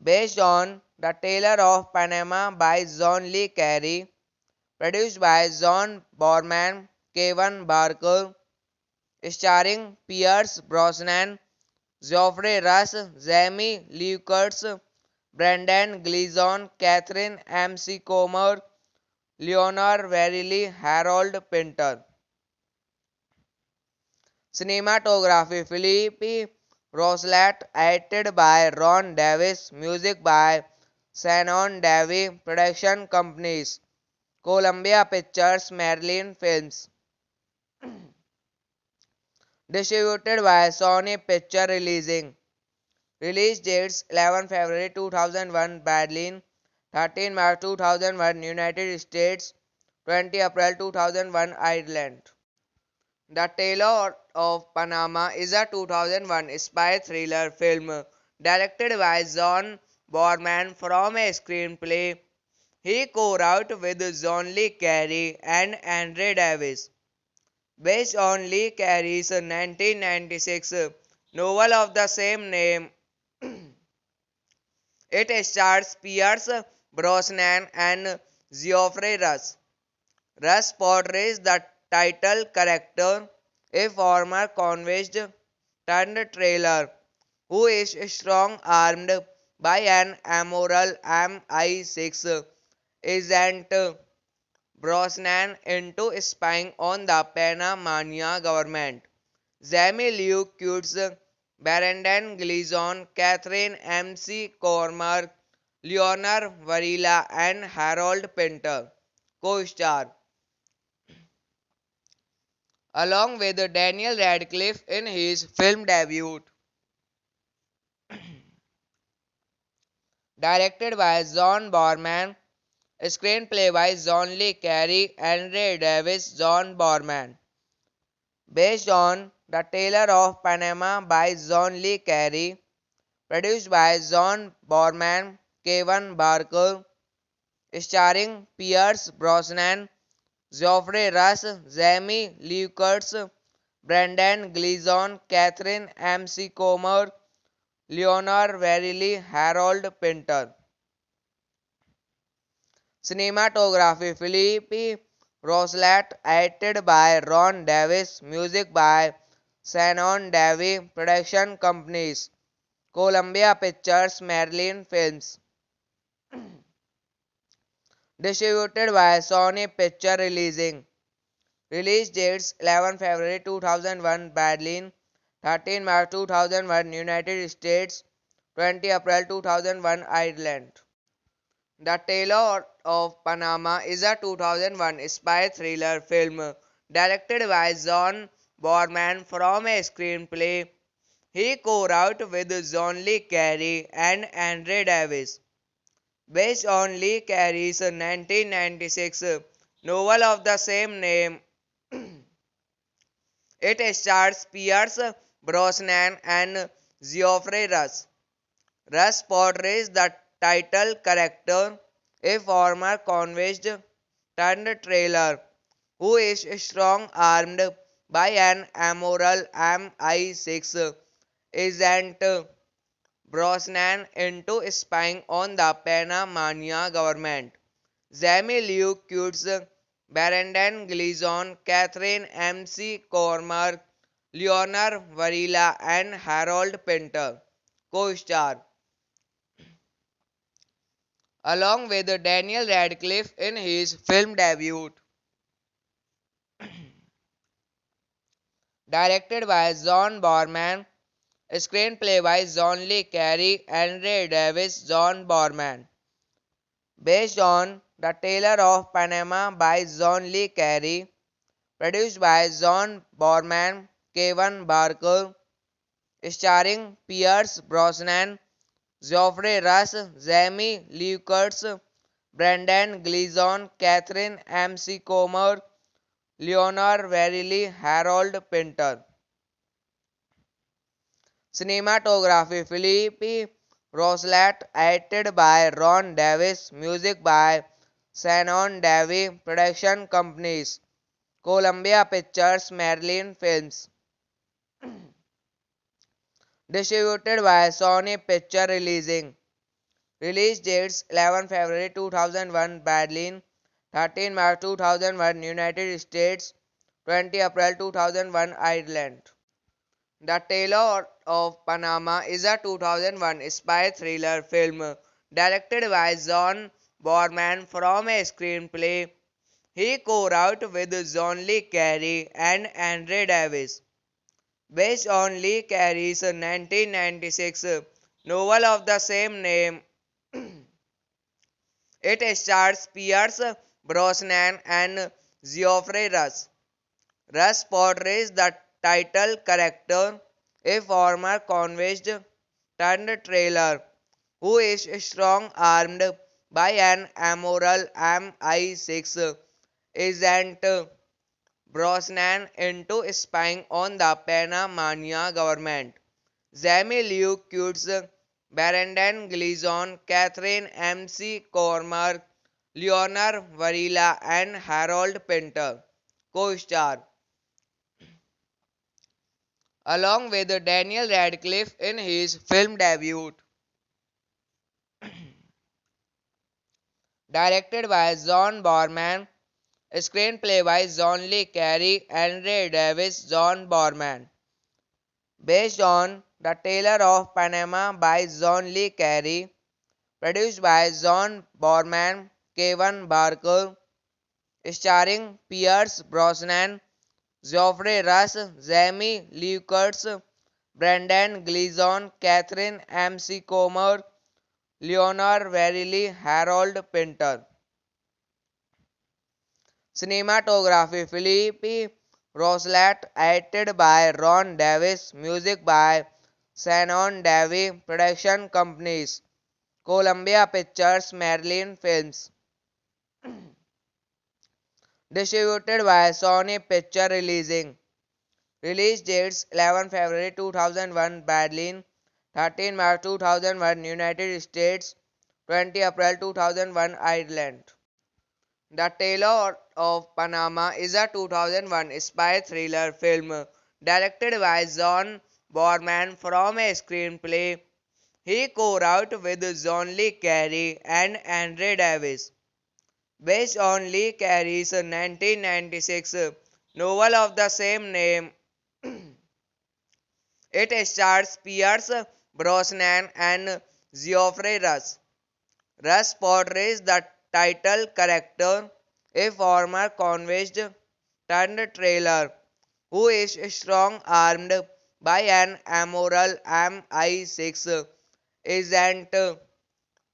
Based on The Tailor of Panama by John Le Carey, produced by John Borman, Kevin Barker, starring Pierce Brosnan, Geoffrey Rush, Jamie Lee Curtis, Brendan Gleeson, Catherine McCormack, Leonard Varelli, Harold Pinter. Cinematography Philippe Rousselet, edited by Ron Davis, music by Shannon Davy, production companies Columbia Pictures, Marilyn Films. Distributed by Sony Picture Releasing. Release dates 11 February 2001 Berlin, 13 March 2001 United States, 20 April 2001 Ireland. The Tailor of Panama is a 2001 spy thriller film directed by John Borman from a screenplay he co-wrote with John Le Carey and Andre Davis, based on Le Carey's 1996 novel of the same name. It stars Pierce Brosnan and Geoffrey Rush. Rush portrays the title character, a former convict turned trailer who is strong-armed by an immoral MI6 isn't Brosnan into spying on the Panamanian government. Jamie Lee Curtis, Brendan Gleeson, Catherine McCormack, Leonard Varela, and Harold Pinter co-star, along with Daniel Radcliffe in his film debut. Directed by John Borman, screenplay by John Lee Carey, Henry Davis, John Borman. Based on The Tailor of Panama by John Lee Carey, produced by John Borman, Kevin Barker, starring Pierce Brosnan, Geoffrey Rush, Jamie Lee Curtis, Brendan Gleeson, Catherine McCormack, Leonard Varelli, Harold Pinter. Cinematography Philippe Rousselet, edited by Ron Davis, music by Shannon Davy, production companies Columbia Pictures, Marilyn Films. Distributed by Sony Picture Releasing. Release dates 11 February 2001 Berlin, 13 March 2001 United States, 20 April 2001 Ireland. The Tailor of Panama is a 2001 spy thriller film directed by John Borman from a screenplay he co-wrote with John Lee Carey and Andre Davis, based on Lee Carey's 1996 novel of the same name. It stars Pierce Brosnan and Geoffrey Rush. Rush portrays the title character, a former convict turned trailer who is strong-armed by an immoral MI6 agent Brosnan into spying on the Panamanian government. Jamie Lee Curtis, Brendan Gleeson, Catherine McCormack, Leonard Varela, and Harold Pinter co-star, along with Daniel Radcliffe in his film debut. Directed by John Borman, screenplay by John Lee Carey, Henry Davis, John Borman. Based on The Tailor of Panama by John Lee Carey, produced by John Borman, Kevin Barker, starring Pierce Brosnan, Geoffrey Rush, Jamie Lee Curtis, Brendan Gleeson, Catherine McCormack, Leonard Varelli, Harold Pinter. Cinematography Philippe Rousselet, edited by Ron Davis, music by Shannon Davy, production companies Columbia Pictures, Marilyn Films. Distributed by Sony Picture Releasing. Release dates 11 February 2001 Berlin, 13 March 2001 United States, 20 April 2001 Ireland. The Tailor of Panama is a 2001 spy thriller film directed by John Borman from a screenplay he co-wrote with John Lee Carey and Andre Davis, based on Lee Carey's 1996 novel of the same name. It stars Pierce Brosnan and Geoffrey Rush. Rush portrays the title character, a former convict turned trailer who is strong-armed by an immoral MI6 agent Brosnan into spying on the Panamanian government. Jamie Lee Curtis, Brendan Gleeson, Catherine McCormack, Leonard Varela, and Harold Pinter co-star, along with Daniel Radcliffe in his film debut. Directed by John Borman, screenplay by John Lee Carey, Henry Davis, John Borman. Based on The Tailor of Panama by John Lee Carey, produced by John Borman, Kevin Barker, starring Pierce Brosnan, Geoffrey Rush, Jamie Lee Curtis, Brendan Gleeson, Catherine McCormack, Leonard Verrilli, Harold Pinter. Cinematography Philippe Rousselet, edited by Ron Davis, music by Shannon Davy, production companies Columbia Pictures, Marilyn Films. Distributed by Sony Picture Releasing. Release dates 11 February 2001 Berlin, 13 March 2001 United States, 20 April 2001 Ireland. The Tailor of Panama is a 2001 spy thriller film directed by John Borman from a screenplay he co-wrote with John Le Carre and Andre Davis, based on Le Carre's 1996 novel of the same name. It stars Pierce Brosnan and Geoffrey Rush. Rush portrays the title character, a former convict turned trailer who is strong-armed by an immoral MI6 agent.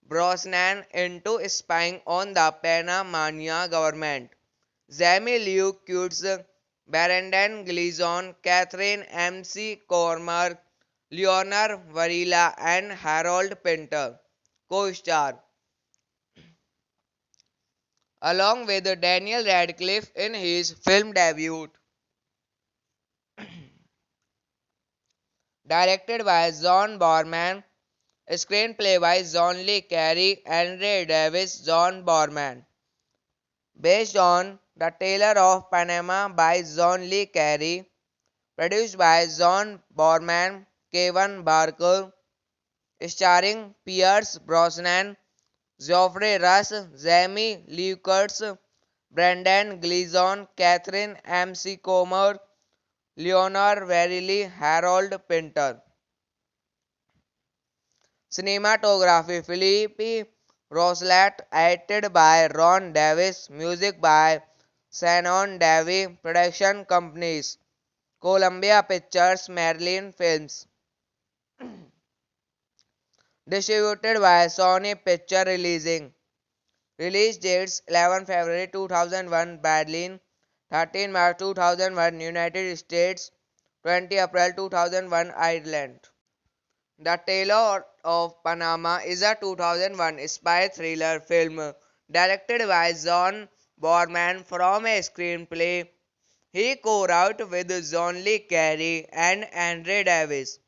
Brosnan into spying on the Panamanian government. Jamie Lee Curtis, Brendan Gleeson, Catherine McCormack, Leonard Varela, and Harold Pinter co-star, along with Daniel Radcliffe in his film debut. Directed by John Borman, screenplay by John Le Carre, Andre Davis, John Borman. Based on The Tailor of Panama by John Le Carre, produced by John Borman, Kevin Barker, starring Pierce Brosnan, Geoffrey Rush, Jamie Lee Curtis, Brendan Gleeson, Catherine McCormack, Leonard Verrilli, Harold Pinter. Cinematography Philippe Rousselet, edited by Ron Davis, music by Shannon Davy, production companies Columbia Pictures, Marilyn Films. Distributed by Sony Picture Releasing. Release dates 11 February 2001 Berlin, 13 March 2001 United States, 20 April 2001 Ireland. The Tailor of Panama is a 2001 spy thriller film directed by John Borman from a screenplay he co-wrote with John Le Carre and Andre Davis,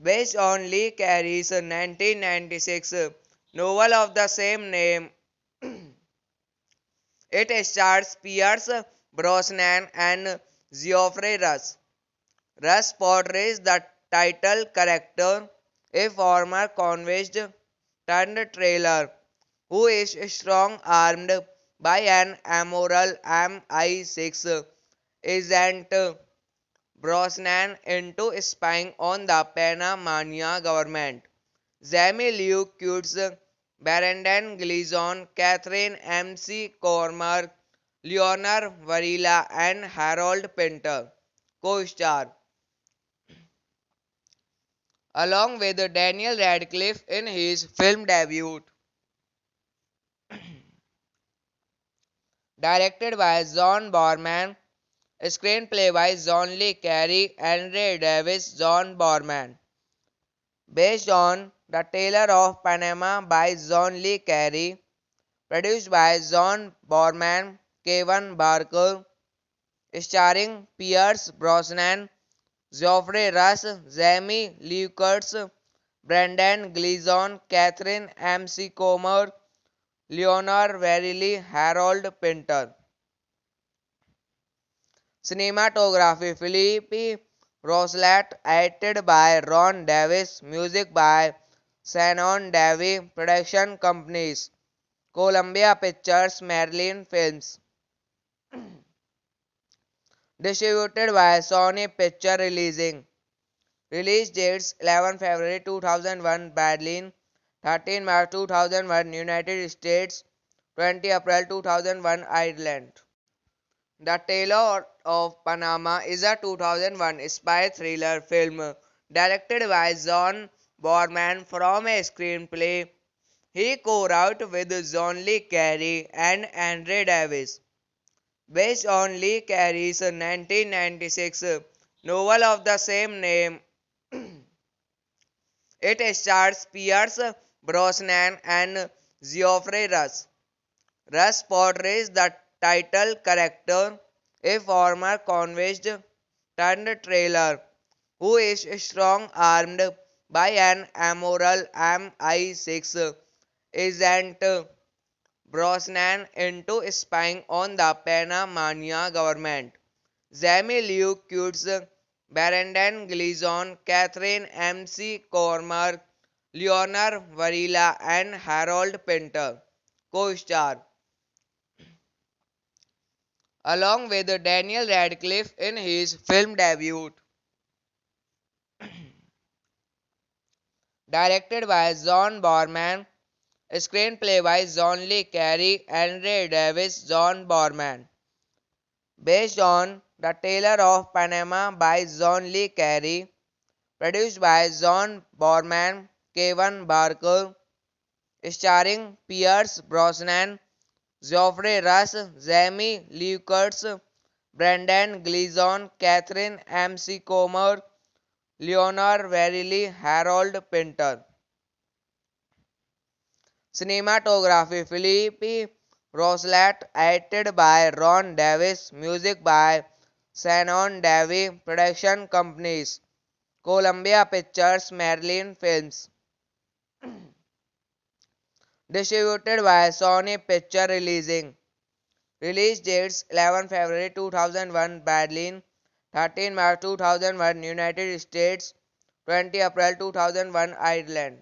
based on Le Carre's 1996 novel of the same name. It stars Pierce Brosnan and Geoffrey Rush. Rush portrays the title character, a former convict turned trailer who is strong-armed by an immoral MI6 agent. Brosnan into spying on the Panamanian government. Jamie Lee Curtis, Brendan Gleeson, Catherine McCormack, Leonard Varela, and Harold Pinter co-star, along with Daniel Radcliffe in his film debut. Directed by John Borman, screenplay by John Le Carre, Andre Davis, John Borman. Based on The Tailor of Panama by John Le Carre, produced by John Borman, Kevin Barker, starring Pierce Brosnan, Geoffrey Rush, Jamie Lee Curtis, Brendan Gleeson, Catherine McCormack, Leonard Verrilli, Harold Pinter. Cinematography Philippe Rousselet, edited by Ron Davis, music by Shannon Davy, production companies Columbia Pictures, Marilyn Films. Distributed by Sony Picture Releasing. Release dates 11 February 2001 Berlin, 13 March 2001 United States, 20 April 2001, Ireland. The Tailor of Panama is a 2001 spy thriller film directed by John Borman from a screenplay he co-wrote with John Le Carey and Andre Davis, based on Le Carey's 1996 novel of the same name. It stars Pierce Brosnan and Geoffrey Rush. Rush portrays the title character, a former convict turned trailer who is strong-armed by an immoral MI6 agent. Brosnan into spying on the Panamanian government. Jamie Lee Curtis, Brendan Gleeson, Catherine McCormack, Leonor Varela, and Harold Pinter co-star, along with Daniel Radcliffe in his film debut. Directed by John Borman, screenplay by John Le Carey, Andre Davis, John Borman. Based on The Tailor of Panama by John Le Carey. Produced by John Borman, Kevin Barker. Starring Pierce Brosnan, Geoffrey Rush, Jamie Lee Curtis, Brendan Gleeson, Catherine McCormack, Leonor Varelli, Harold Pinter. Cinematography Philippe Rousselet, edited by Ron Davis, music by Shannon Davy, production companies Columbia Pictures, Marilyn Films. Distributed by Sony Picture Releasing. Release dates 11 February 2001 Berlin, 13 March 2001 United States, 20 April 2001 Ireland.